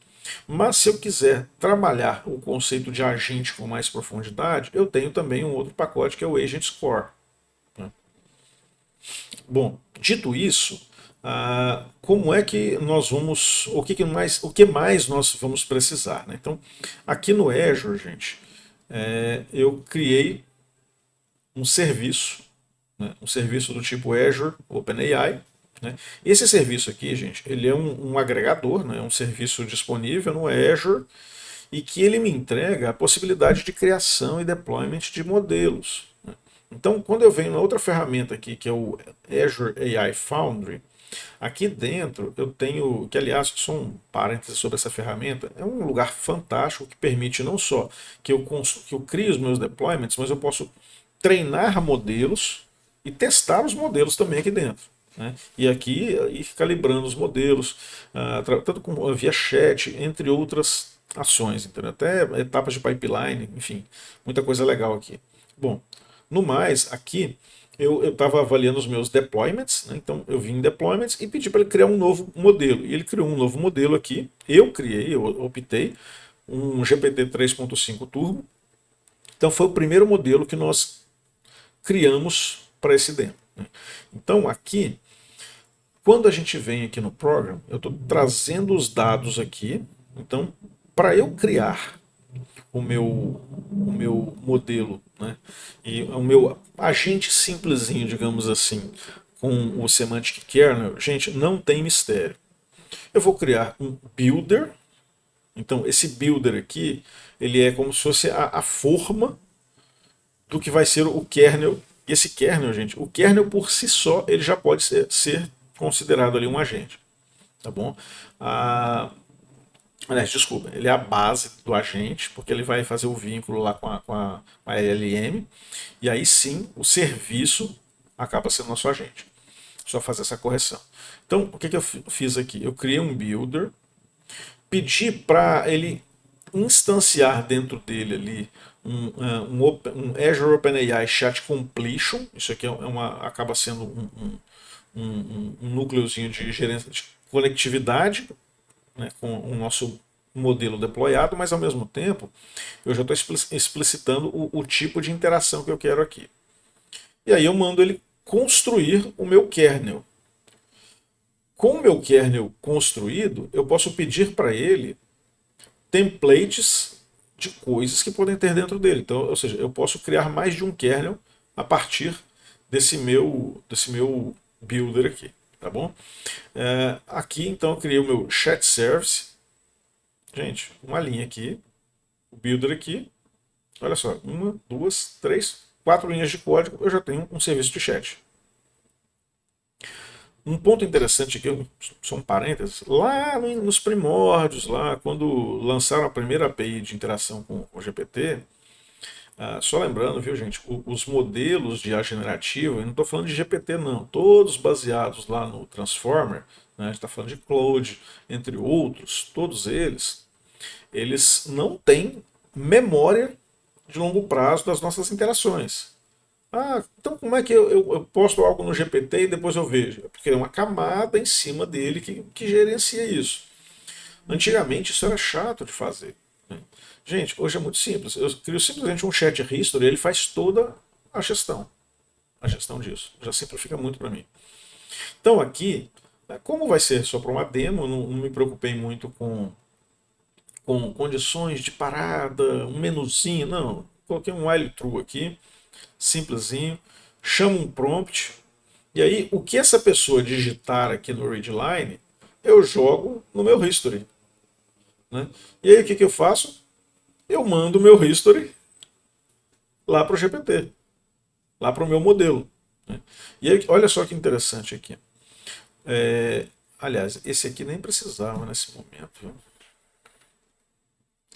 Mas se eu quiser trabalhar o conceito de agente com mais profundidade, eu tenho também um outro pacote que é o Agent Score, né? Bom, dito isso, como é que nós vamos, o que mais nós vamos precisar, né? Então, aqui no Azure, gente, eu criei um serviço, né? Um serviço do tipo Azure OpenAI, né? Esse serviço aqui, gente, ele é um agregador, né? Um serviço disponível no Azure e que ele me entrega a possibilidade de criação e deployment de modelos, né? Então, quando eu venho na outra ferramenta aqui, que é o Azure AI Foundry, aqui dentro eu tenho, que aliás, só um parêntese sobre essa ferramenta, é um lugar fantástico que permite não só que eu crie os meus deployments, mas eu posso treinar modelos e testar os modelos também aqui dentro, né? E aqui ir calibrando os modelos, tanto via chat, entre outras ações, entendeu? Até etapas de pipeline, enfim, muita coisa legal aqui. Bom, no mais, aqui eu estava avaliando os meus deployments, né? Então eu vim em deployments e pedi para ele criar um novo modelo. E ele criou um novo modelo aqui. Eu optei um GPT 3.5 Turbo. Então foi o primeiro modelo que nós criamos para esse demo, né? Então aqui, quando a gente vem aqui no program, eu estou trazendo os dados aqui. Então, para eu criar o meu modelo, né, e o meu agente simplesinho, digamos assim, com o Semantic Kernel, gente, não tem mistério. Eu vou criar um builder. Então, esse builder aqui, ele é como se fosse a forma do que vai ser o kernel. E esse kernel, gente, o kernel por si só, ele já pode ser considerado ali um agente, tá bom? Aliás, desculpa, ele é a base do agente, porque ele vai fazer o vínculo lá com a LLM, e aí sim o serviço acaba sendo nosso agente. Só fazer essa correção. Então, o que eu fiz aqui? Eu criei um builder, pedi para ele instanciar dentro dele ali um Azure OpenAI Chat Completion. Isso aqui acaba sendo um núcleozinho de gerência de conectividade, né, com o nosso modelo deployado, mas ao mesmo tempo eu já estou explicitando o tipo de interação que eu quero aqui. E aí eu mando ele construir o meu kernel. Com o meu kernel construído, eu posso pedir para ele templates de coisas que podem ter dentro dele. Então, ou seja, eu posso criar mais de um kernel a partir desse meu builder aqui, tá bom? Aqui então eu criei o meu chat service. Gente, uma linha aqui, o builder aqui. Olha só, uma, duas, três, quatro linhas de código, eu já tenho um serviço de chat. Um ponto interessante aqui, só um parênteses, lá nos primórdios, lá quando lançaram a primeira API de interação com o GPT, só lembrando, viu gente, os modelos de IA generativa, eu não estou falando de GPT não, todos baseados lá no Transformer, né, a gente está falando de Claude, entre outros, todos eles não têm memória de longo prazo das nossas interações. Então como é que eu posto algo no GPT e depois eu vejo? Porque é uma camada em cima dele que gerencia isso. Antigamente isso era chato de fazer, né? Gente, hoje é muito simples. Eu crio simplesmente um chat history e ele faz toda a gestão disso. Já simplifica muito para mim. Então aqui, como vai ser só para uma demo, não me preocupei muito com condições de parada, um menuzinho, não. Coloquei um while true aqui, simplesinho, chamo um prompt, e aí o que essa pessoa digitar aqui no readline, eu jogo no meu history. Né? E aí o que eu faço? Eu mando o meu history lá para o GPT, lá para o meu modelo. Né? E aí, olha só que interessante aqui. Aliás, esse aqui nem precisava nesse momento. Viu?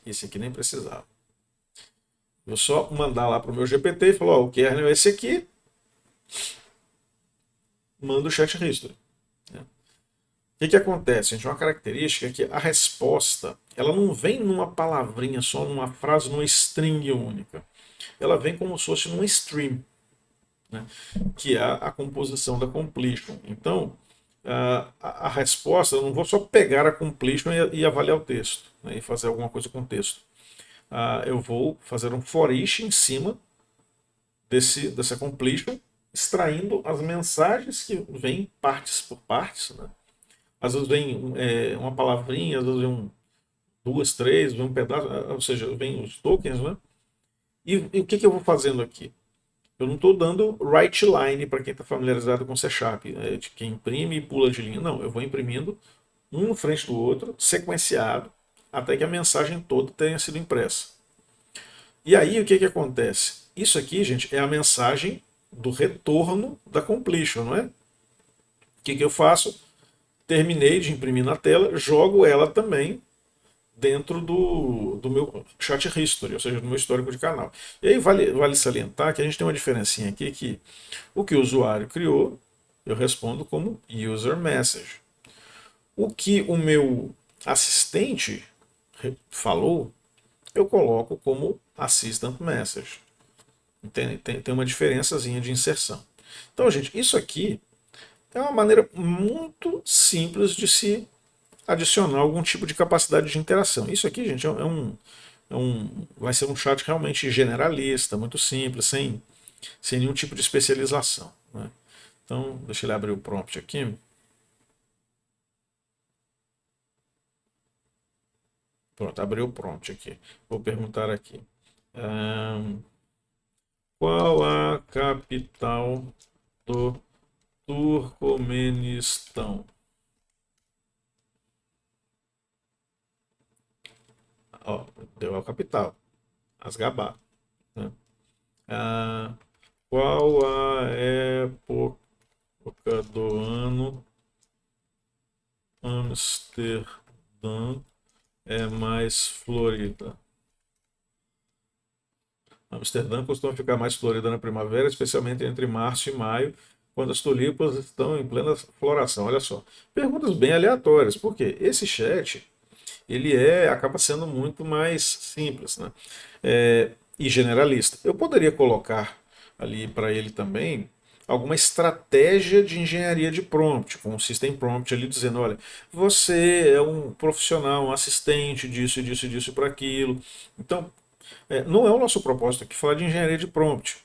Esse aqui nem precisava. Vou só mandar lá para o meu GPT e falar, ó, o kernel é esse aqui, manda o chat history. Né? O que acontece? Gente, uma característica é que a resposta ela não vem numa palavrinha só, numa frase, numa string única. Ela vem como se fosse num stream, né? Que é a composição da completion. Então, a resposta, eu não vou só pegar a completion e avaliar o texto, né? E fazer alguma coisa com o texto. Eu vou fazer um for each em cima dessa completion, extraindo as mensagens que vêm partes por partes, né? Às vezes vem uma palavrinha, às vezes vem duas, três, vem um pedaço, ou seja, vem os tokens, né? E o que eu vou fazendo aqui? Eu não estou dando write line para quem está familiarizado com C Sharp, de quem imprime e pula de linha. Não, eu vou imprimindo um na frente do outro, sequenciado, até que a mensagem toda tenha sido impressa. E aí o que acontece? Isso aqui, gente, é a mensagem do retorno da completion, não é? O que eu faço? Terminei de imprimir na tela, jogo ela também dentro do meu chat history, ou seja, do meu histórico de canal. E aí vale salientar que a gente tem uma diferencinha aqui que o que o usuário criou, eu respondo como user message. O que o meu assistente falou, eu coloco como assistant message. Tem uma diferençazinha de inserção. Então, gente, isso aqui é uma maneira muito simples de se adicionar algum tipo de capacidade de interação. Isso aqui, gente, vai ser um chat realmente generalista, muito simples, sem nenhum tipo de especialização. Né? Então, deixa ele abrir o prompt aqui. Pronto, abriu o prompt aqui. Vou perguntar aqui. Qual a capital do Turcomenistão? Ó, deu a capital, Asgabat. Né? Ah, qual a época do ano Amsterdã é mais florida? Amsterdã costuma ficar mais florida na primavera, especialmente entre março e maio, quando as tulipas estão em plena floração. Olha só, perguntas bem aleatórias, porque esse chat ele acaba sendo muito mais simples, né? E generalista. Eu poderia colocar ali para ele também alguma estratégia de engenharia de prompt, com um system prompt ali dizendo, olha, você é um profissional, um assistente disso, disso, disso para aquilo. Então, não é o nosso propósito aqui falar de engenharia de prompt.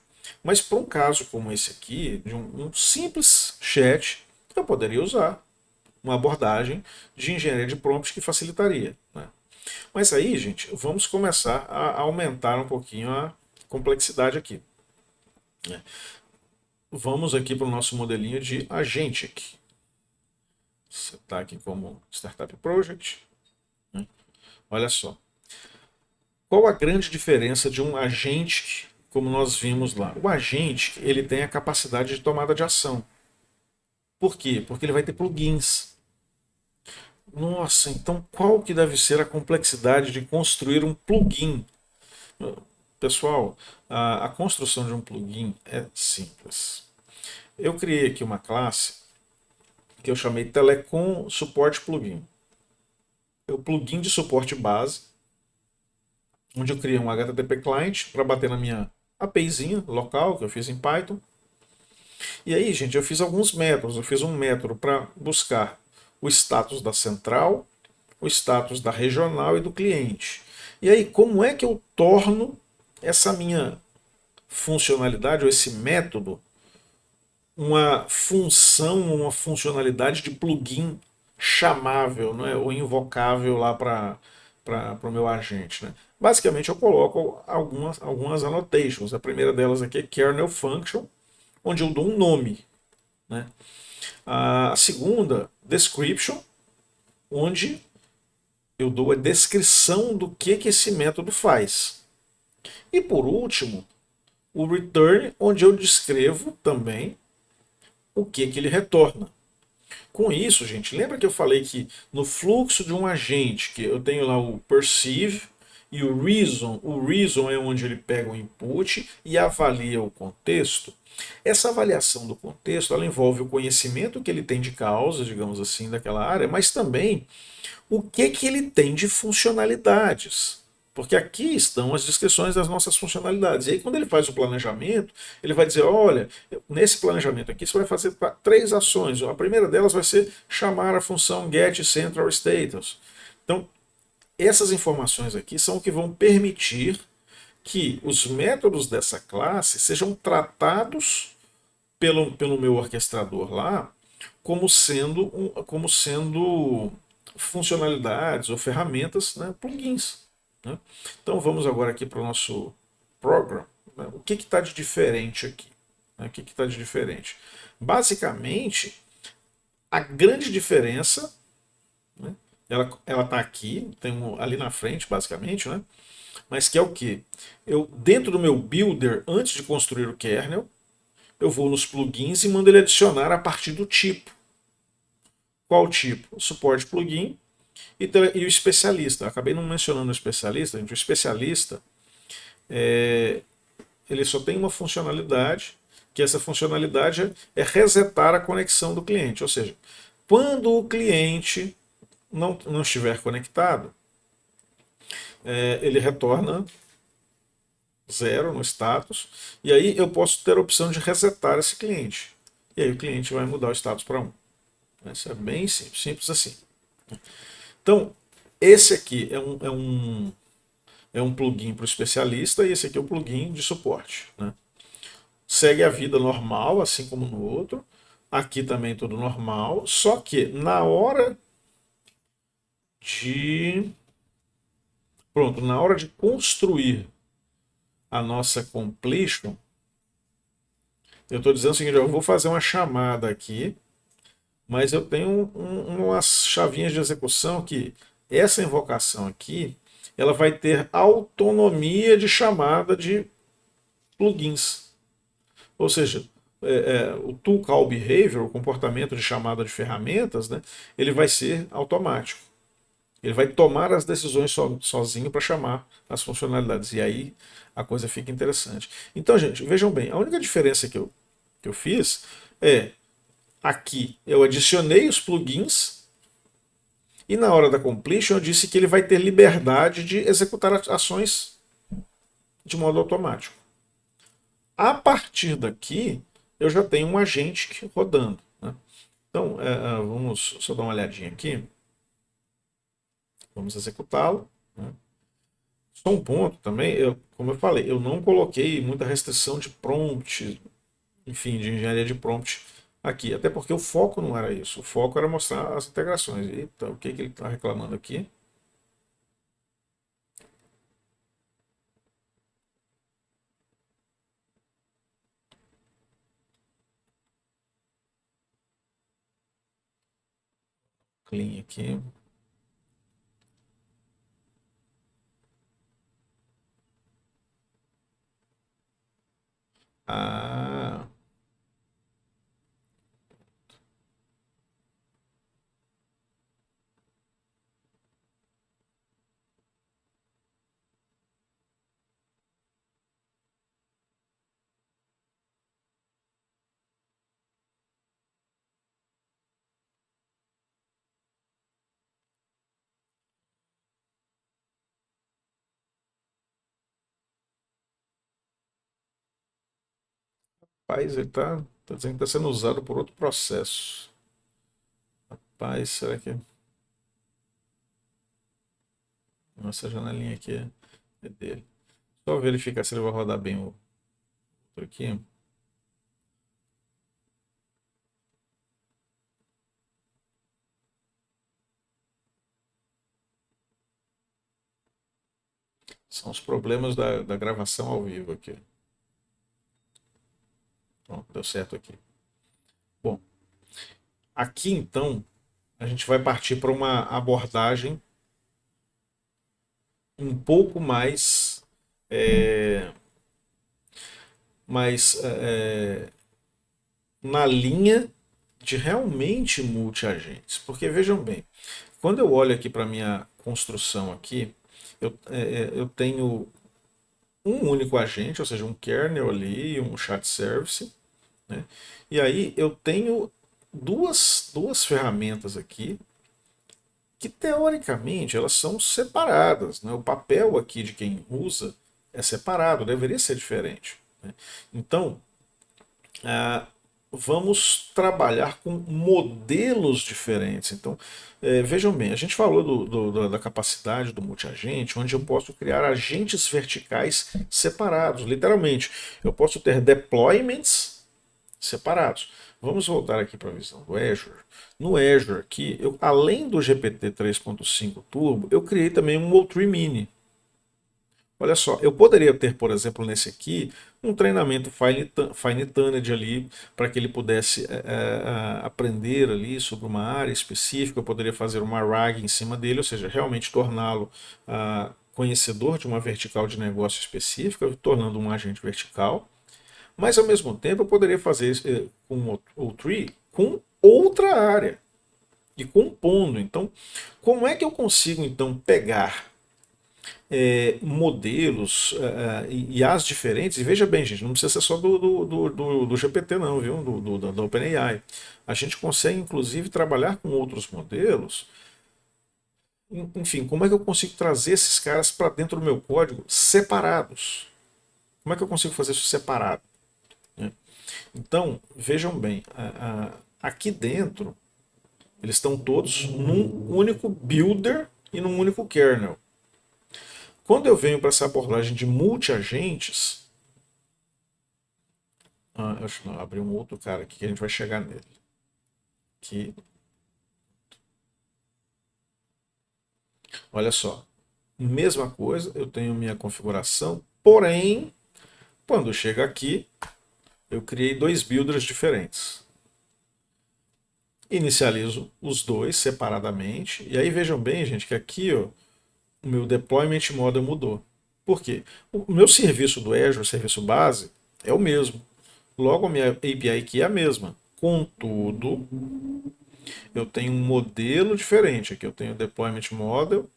Mas para um caso como esse aqui, de um simples chat, eu poderia usar uma abordagem de engenharia de prompt que facilitaria. Né? Mas aí, gente, vamos começar a aumentar um pouquinho a complexidade aqui. Né? Vamos aqui para o nosso modelinho de Agentic. Você está aqui como Startup Project. Né? Olha só. Qual a grande diferença de um agente como nós vimos lá? O agente ele tem a capacidade de tomada de ação. Por quê? Porque ele vai ter plugins. Nossa, então qual que deve ser a complexidade de construir um plugin? Pessoal, a construção de um plugin é simples. Eu criei aqui uma classe que eu chamei Telecom Support Plugin. É o plugin de suporte base, onde eu criei um HTTP client para bater na minha APIzinha local, que eu fiz em Python. E aí, gente, eu fiz alguns métodos. Eu fiz um método para buscar o status da central, o status da regional e do cliente. E aí, como é que eu torno essa minha funcionalidade, ou esse método, uma função, uma funcionalidade de plugin chamável, não é? Ou invocável lá para o meu agente. Né? basicamente eu coloco algumas annotations. A primeira delas aqui é kernel function, onde eu dou um nome, né? A segunda, description, onde eu dou a descrição do que esse método faz. E por último, o return, onde eu descrevo também o que ele retorna. Com isso, gente, lembra que eu falei que no fluxo de um agente, que eu tenho lá o perceive e o reason é onde ele pega o input e avalia o contexto. Essa avaliação do contexto, ela envolve o conhecimento que ele tem de causa, digamos assim, daquela área, mas também o que ele tem de funcionalidades. Porque aqui estão as descrições das nossas funcionalidades. E aí, quando ele faz o planejamento, ele vai dizer: olha, nesse planejamento aqui você vai fazer três ações. A primeira delas vai ser chamar a função getCentralStatus. Então, essas informações aqui são o que vão permitir que os métodos dessa classe sejam tratados pelo meu orquestrador lá como sendo funcionalidades ou ferramentas, né, plugins. Né? Então vamos agora aqui para o nosso program. Né? O que está de diferente aqui? Né? O que está de diferente? Basicamente, a grande diferença, né, ela está aqui, tem ali na frente, basicamente, né? Mas que é o que? Eu, dentro do meu builder, antes de construir o kernel, eu vou nos plugins e mando ele adicionar a partir do tipo. Qual tipo? O suporte plugin e o especialista. Eu acabei não mencionando o especialista, gente. O especialista ele só tem uma funcionalidade, que essa funcionalidade é resetar a conexão do cliente. Ou seja, quando o cliente não estiver conectado, ele retorna zero no status, e aí eu posso ter a opção de resetar esse cliente. E aí o cliente vai mudar o status para 1. Isso é bem simples, simples assim. Então, esse aqui é um plugin para o especialista e esse aqui é um plugin de suporte. Né? Segue a vida normal, assim como no outro. Aqui também tudo normal, só que na hora de na hora de construir a nossa completion, eu estou dizendo o seguinte: eu vou fazer uma chamada aqui, mas eu tenho umas chavinhas de execução que essa invocação aqui ela vai ter autonomia de chamada de plugins. Ou seja, o tool call behavior, o comportamento de chamada de ferramentas, né, ele vai ser automático. Ele vai tomar as decisões sozinho para chamar as funcionalidades. E aí a coisa fica interessante. Então, gente, vejam bem, a única diferença que eu fiz é aqui eu adicionei os plugins e na hora da completion eu disse que ele vai ter liberdade de executar ações de modo automático. A partir daqui, eu já tenho um agente rodando. Né? Então, vamos só dar uma olhadinha aqui. Vamos executá-lo. Né? Só um ponto também, como eu falei, eu não coloquei muita restrição de prompt, enfim, de engenharia de prompt aqui. Até porque o foco não era isso. O foco era mostrar as integrações. Eita, o que ele está reclamando aqui? Clean aqui. Ah, rapaz, ele tá dizendo que está sendo usado por outro processo. Rapaz, será que. Nossa, janelinha aqui é dele. Só verificar se ele vai rodar bem o outro aqui. São os problemas da gravação ao vivo aqui. Pronto, deu certo aqui. Bom, aqui então a gente vai partir para uma abordagem um pouco é, mais na linha de realmente multi-agentes. Porque vejam bem, quando eu olho aqui para a minha construção aqui, eu tenho um único agente, ou seja, um kernel ali, um chat service, né? E aí eu tenho duas ferramentas aqui que teoricamente elas são separadas, né? O papel aqui de quem usa é separado, deveria ser diferente, né? Então, ah, vamos trabalhar com modelos diferentes. Então, vejam bem, a gente falou da capacidade do multiagente, onde eu posso criar agentes verticais separados, literalmente. Eu posso ter deployments separados. Vamos voltar aqui para a visão do Azure. No Azure aqui, além do GPT 3.5 Turbo, eu criei também um O3 Mini. Olha só, eu poderia ter, por exemplo, nesse aqui, um treinamento fine-tuned ali, para que ele pudesse aprender ali sobre uma área específica, eu poderia fazer uma RAG em cima dele, ou seja, realmente torná-lo conhecedor de uma vertical de negócio específica, tornando um agente vertical. Mas ao mesmo tempo eu poderia fazer com o tree com outra área e compondo. Então, como é que eu consigo então pegar modelos e as diferentes? E veja bem, gente, não precisa ser só do GPT não, viu? Da OpenAI. A gente consegue inclusive trabalhar com outros modelos. Enfim, como é que eu consigo trazer esses caras para dentro do meu código separados? Como é que eu consigo fazer isso separado, né? Então, vejam bem, aqui dentro eles estão todos num único builder e num único kernel. Quando eu venho para essa abordagem de multi-agentes, eu abri um outro cara aqui que a gente vai chegar nele. Aqui, olha só, mesma coisa, eu tenho minha configuração, porém, quando chega aqui, eu criei dois builders diferentes. Inicializo os dois separadamente, e aí vejam bem, gente, que aqui ó, o meu deployment model mudou. Por quê? O meu serviço do Azure, o serviço base, é o mesmo. Logo, a minha API aqui é a mesma. Contudo, eu tenho um modelo diferente. Aqui eu tenho o deployment model,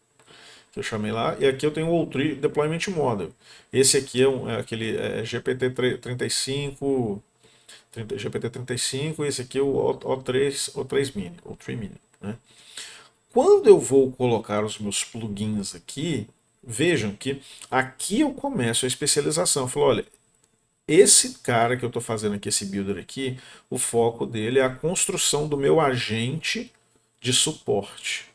que eu chamei lá, e aqui eu tenho outro deployment model. Esse aqui é aquele GPT 35, GPT 35, e esse aqui é o O3 Mini, O3 Mini, né? Quando eu vou colocar os meus plugins aqui, vejam que aqui eu começo a especialização. Eu falo, olha, esse cara que eu estou fazendo aqui, esse builder aqui, o foco dele é a construção do meu agente de suporte.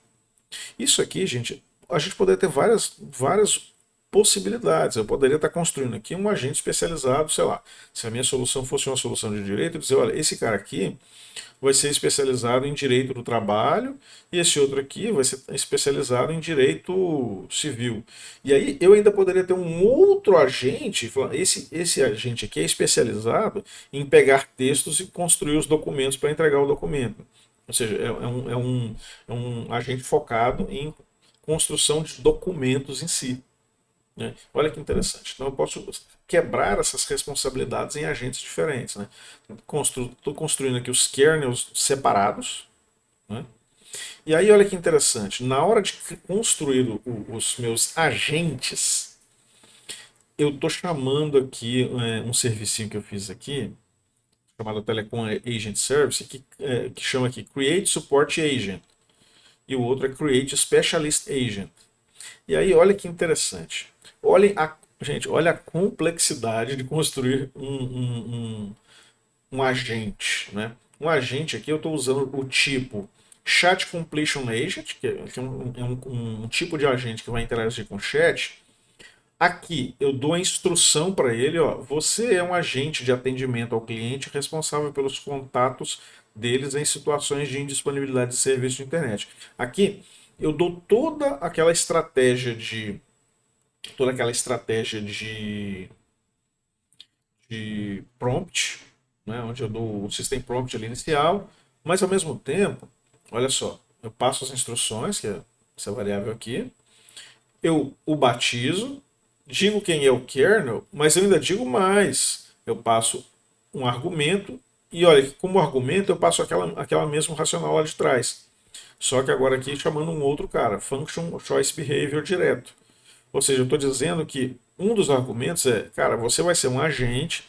Isso aqui, gente, a gente poderia ter várias possibilidades. Eu poderia estar construindo aqui um agente especializado, sei lá, se a minha solução fosse uma solução de direito, eu dizer, olha, esse cara aqui vai ser especializado em direito do trabalho e esse outro aqui vai ser especializado em direito civil. E aí eu ainda poderia ter um outro agente, esse agente aqui é especializado em pegar textos e construir os documentos para entregar o documento. Ou seja, é um agente focado em construção de documentos em si, né? Olha que interessante. Então eu posso quebrar essas responsabilidades em agentes diferentes, né? Estou construindo aqui os kernels separados, né? E aí olha que interessante. Na hora de construir os meus agentes, eu estou chamando aqui um servicinho que eu fiz aqui, chamado Telecom Agent Service, que chama aqui Create Support Agent. E o outro é Create Specialist Agent. E aí, olha que interessante. Gente, olha a complexidade de construir um agente, né? Um agente aqui eu estou usando o tipo Chat Completion Agent, que é um tipo de agente que vai interagir com o chat. Aqui eu dou a instrução para ele, ó, você é um agente de atendimento ao cliente responsável pelos contatos deles em situações de indisponibilidade de serviço de internet. Aqui eu dou toda aquela estratégia de toda aquela estratégia de prompt, né, onde eu dou o system prompt ali inicial, mas ao mesmo tempo, olha só, eu passo as instruções, que é essa variável aqui, eu o batizo, digo quem é o kernel, mas eu ainda digo mais. Eu passo um argumento e olha, como argumento eu passo aquela mesmo racional lá de trás. Só que agora aqui chamando um outro cara, function choice behavior direto. Ou seja, eu estou dizendo que um dos argumentos é, cara, você vai ser um agente,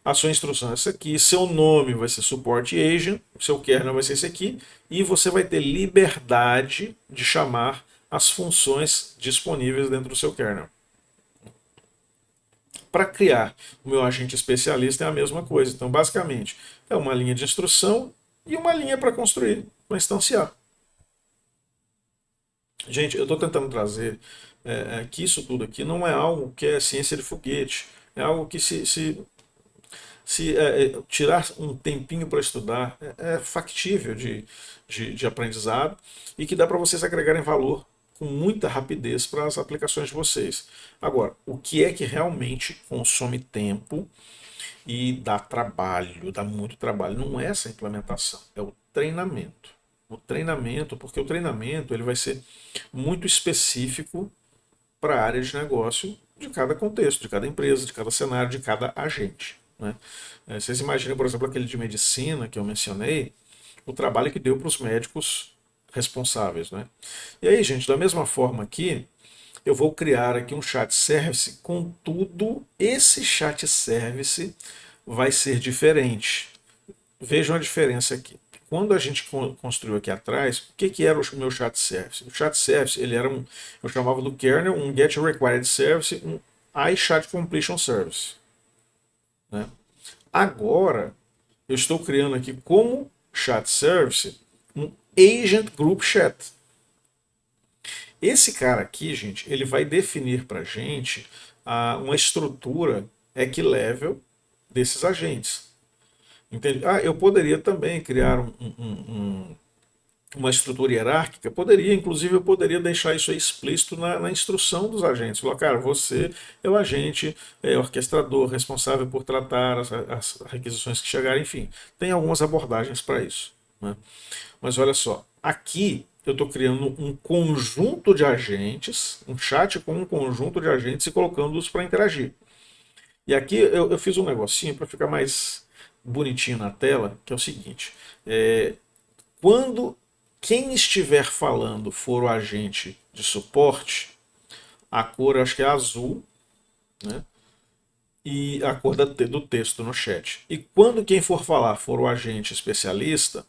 a sua instrução é essa aqui, seu nome vai ser support agent, seu kernel vai ser esse aqui, e você vai ter liberdade de chamar as funções disponíveis dentro do seu kernel. Para criar o meu agente especialista é a mesma coisa. Então, basicamente, é uma linha de instrução e uma linha para construir, para instanciar. Gente, eu estou tentando trazer que isso tudo aqui não é algo que é ciência de foguete. É algo que se tirar um tempinho para estudar é factível de aprendizado e que dá para vocês agregarem valor com muita rapidez para as aplicações de vocês. Agora, o que é que realmente consome tempo e dá trabalho, dá muito trabalho? Não é essa implementação, é o treinamento. O treinamento, porque o treinamento ele vai ser muito específico para a área de negócio de cada contexto, de cada empresa, de cada cenário, de cada agente. Né? Vocês imaginam, por exemplo, aquele de medicina que eu mencionei, o trabalho que deu para os médicos responsáveis. Né? E aí, gente, da mesma forma aqui, eu vou criar aqui um chat service, contudo, esse chat service vai ser diferente. Vejam a diferença aqui. Quando a gente construiu aqui atrás, o que era o meu chat service? O chat service, ele era eu chamava do kernel, um get required service, um iChat completion service. Né? Agora, eu estou criando aqui como chat service um agent group chat. Esse cara aqui, gente, ele vai definir para a gente uma estrutura level desses agentes. Entende? Eu poderia também criar uma estrutura hierárquica, poderia, inclusive eu poderia deixar isso aí explícito na instrução dos agentes. Falar, cara, você é o agente orquestrador, responsável por tratar as requisições que chegarem, enfim. Tem algumas abordagens para isso. Né? Mas olha só, aqui eu estou criando um conjunto de agentes, um chat com um conjunto de agentes e colocando-os para interagir. E aqui eu fiz um negocinho para ficar mais bonitinho na tela, que é o seguinte: quando quem estiver falando for o agente de suporte, a cor acho que é azul, né? E a cor do texto no chat. E quando quem for falar for o agente especialista,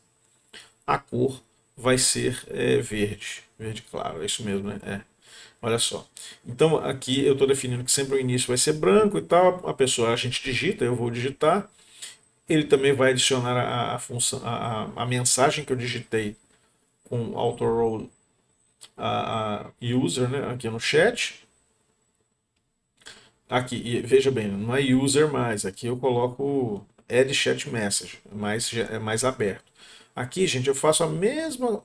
a cor vai ser verde. Verde claro, é isso mesmo, né? Olha só. Então aqui eu estou definindo que sempre o início vai ser branco e tal. A pessoa, a gente digita, eu vou digitar. Ele também vai adicionar função, a mensagem que eu digitei com auto-roll a user, né, aqui no chat. Aqui, e veja bem, não é user mais, aqui eu coloco add chat message, é mais aberto. Aqui, gente, eu faço a mesma,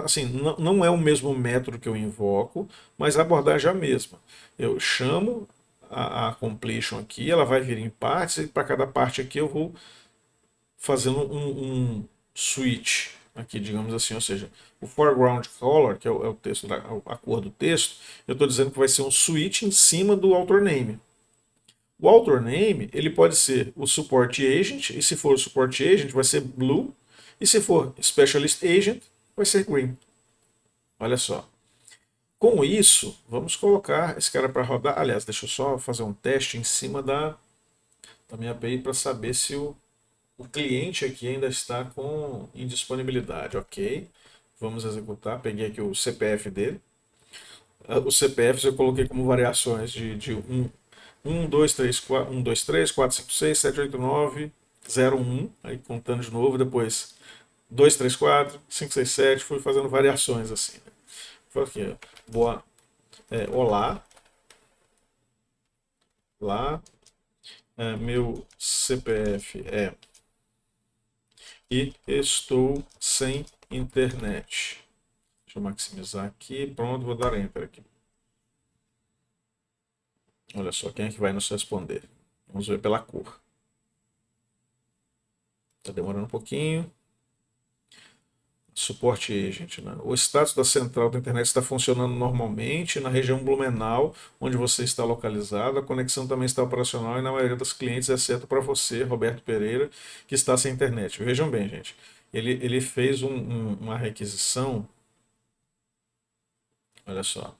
assim, não é o mesmo método que eu invoco, mas a abordagem é a mesma. Eu chamo a completion aqui, ela vai vir em partes, e para cada parte aqui eu vou fazendo um switch aqui, digamos assim, ou seja, o foreground color, que é o texto, a cor do texto, eu estou dizendo que vai ser um switch em cima do author name. O author name, ele pode ser o support agent, e se for o support agent, vai ser blue, e se for specialist agent, vai ser green. Olha só. Com isso, vamos colocar esse cara para rodar. Aliás, deixa eu só fazer um teste em cima da minha API para saber se o cliente aqui ainda está com indisponibilidade. Ok. Vamos executar. Peguei aqui o CPF dele. Os CPFs eu coloquei como variações de 2, 3, 4, 1, 2, 3, 4, 5, 6, 7, 8, 9, 0, 1. Aí contando de novo, depois 2, 3, 4, 5, 6, 7. Fui fazendo variações assim. Foi aqui, boa. Olá. Lá. Meu CPF é. E estou sem internet. Deixa eu maximizar aqui. Pronto, vou dar Enter aqui. Olha só, quem é que vai nos responder? Vamos ver pela cor. Está demorando um pouquinho. Suporte agent, né? O status da central da internet está funcionando normalmente na região Blumenau, onde você está localizado. A conexão também está operacional e na maioria dos clientes, exceto para você, Roberto Pereira, que está sem internet. Vejam bem, gente. Ele fez uma requisição. Olha só.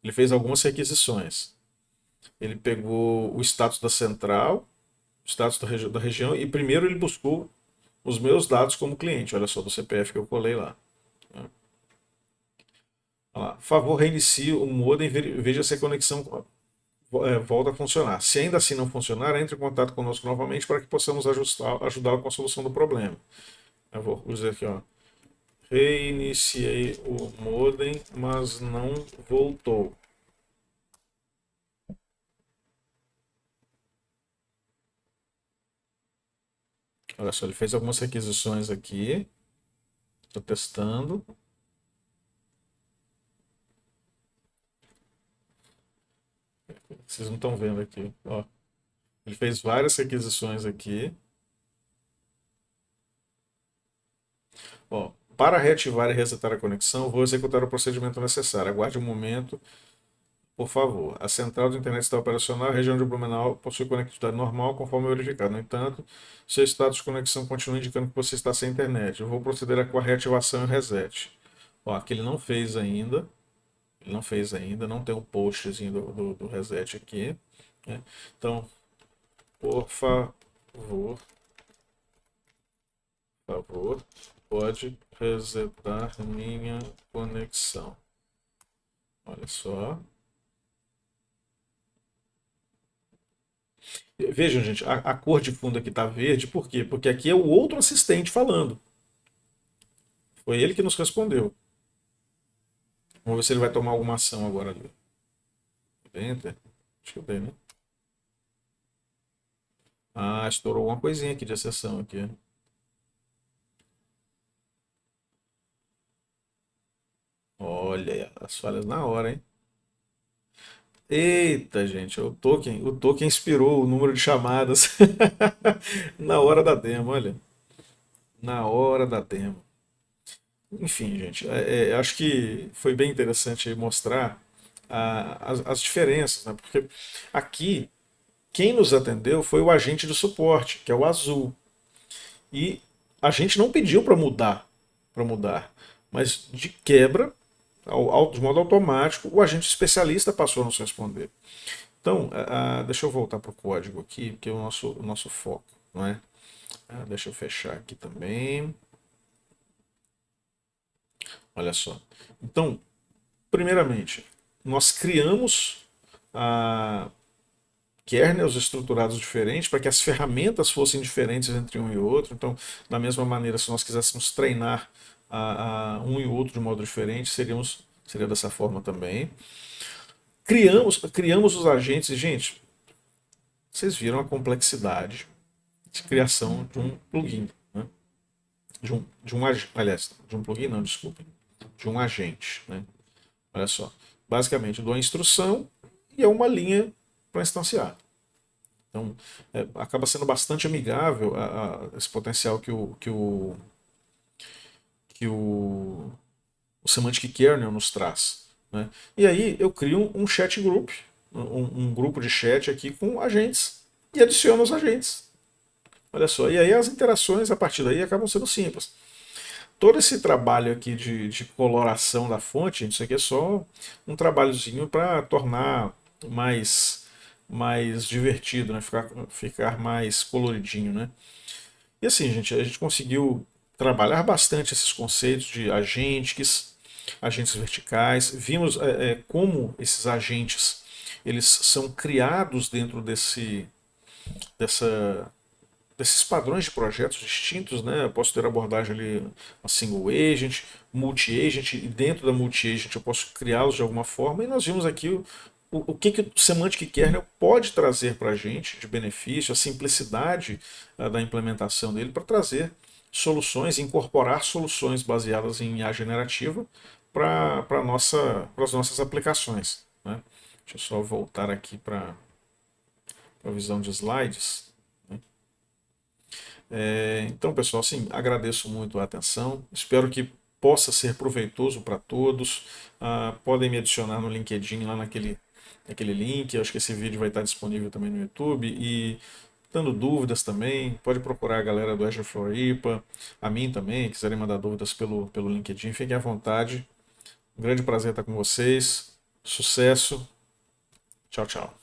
Ele fez algumas requisições. Ele pegou o status da central, o status da região, e primeiro ele buscou os meus dados como cliente. Olha só, do CPF que eu colei lá. Olha lá. Favor, reinicie o modem e veja se a conexão volta a funcionar. Se ainda assim não funcionar, entre em contato conosco novamente para que possamos ajudá-lo com a solução do problema. Eu vou dizer aqui, ó. Reiniciei o modem, mas não voltou. Olha só, ele fez algumas requisições aqui. Estou testando. Vocês não estão vendo aqui. Ó. Ele fez várias requisições aqui. Ó, para reativar e resetar a conexão, vou executar o procedimento necessário. Aguarde um momento, por favor. A central de internet está operacional. A região de Blumenau possui conectividade normal, conforme verificado. No entanto, seu status de conexão continua indicando que você está sem internet. Eu vou proceder com a reativação e reset. Ó, aqui ele não fez ainda. Ele não fez ainda. Não tem um postzinho do reset aqui, né? Então, por favor, pode resetar minha conexão. Olha só. Vejam, gente, a cor de fundo aqui está verde, por quê? Porque aqui é o outro assistente falando. Foi ele que nos respondeu. Vamos ver se ele vai tomar alguma ação agora ali. Enter. Acho que eu dei, né? Ah, estourou alguma coisinha aqui de exceção aqui. Olha aí, as falhas na hora, hein? Eita, gente, o token inspirou o número de chamadas na hora da demo, olha. Na hora da demo. Enfim, gente, acho que foi bem interessante mostrar as diferenças, né? Porque aqui, quem nos atendeu foi o agente de suporte, que é o azul. E a gente não pediu para mudar, mas de quebra, de modo automático, o agente especialista passou a nos responder. Então, deixa eu voltar para o código aqui, que é o nosso foco, não é? Deixa eu fechar aqui também. Olha só. Então, primeiramente, nós criamos kernels estruturados diferentes para que as ferramentas fossem diferentes entre um e outro. Então, da mesma maneira, se nós quiséssemos treinar um e outro de modo diferente, seria dessa forma também. Criamos os agentes e, gente, vocês viram a complexidade de criação de um plugin, né? Aliás, de um plugin não, desculpem, de um agente, né? Olha só, basicamente eu dou a instrução e é uma linha para instanciar. Então, acaba sendo bastante amigável esse potencial que o Semantic Kernel nos traz, né? E aí eu crio um chat group, um grupo de chat aqui com agentes e adiciono os agentes. Olha só, e aí as interações a partir daí acabam sendo simples. Todo esse trabalho aqui de coloração da fonte, isso aqui é só um trabalhozinho para tornar mais divertido, né? Ficar mais coloridinho, né? E assim, gente, a gente conseguiu trabalhar bastante esses conceitos de agentes verticais. Vimos como esses agentes eles são criados dentro dessa, desses padrões de projetos distintos, né? Eu posso ter abordagem ali, uma single agent, multi-agent, e dentro da multi-agent eu posso criá-los de alguma forma, e nós vimos aqui o que o Semantic Kernel pode trazer para a gente de benefício, a simplicidade da implementação dele para trazer soluções, incorporar soluções baseadas em IA generativa para as nossas aplicações, né? Deixa eu só voltar aqui para a visão de slides. Então, pessoal, assim, agradeço muito a atenção. Espero que possa ser proveitoso para todos. Podem me adicionar no LinkedIn, lá naquele link. Eu acho que esse vídeo vai estar disponível também no YouTube. E dando dúvidas também, pode procurar a galera do Azure Floripa, a mim também, quiserem mandar dúvidas pelo LinkedIn, fiquem à vontade. Um grande prazer estar com vocês. Sucesso. Tchau, tchau.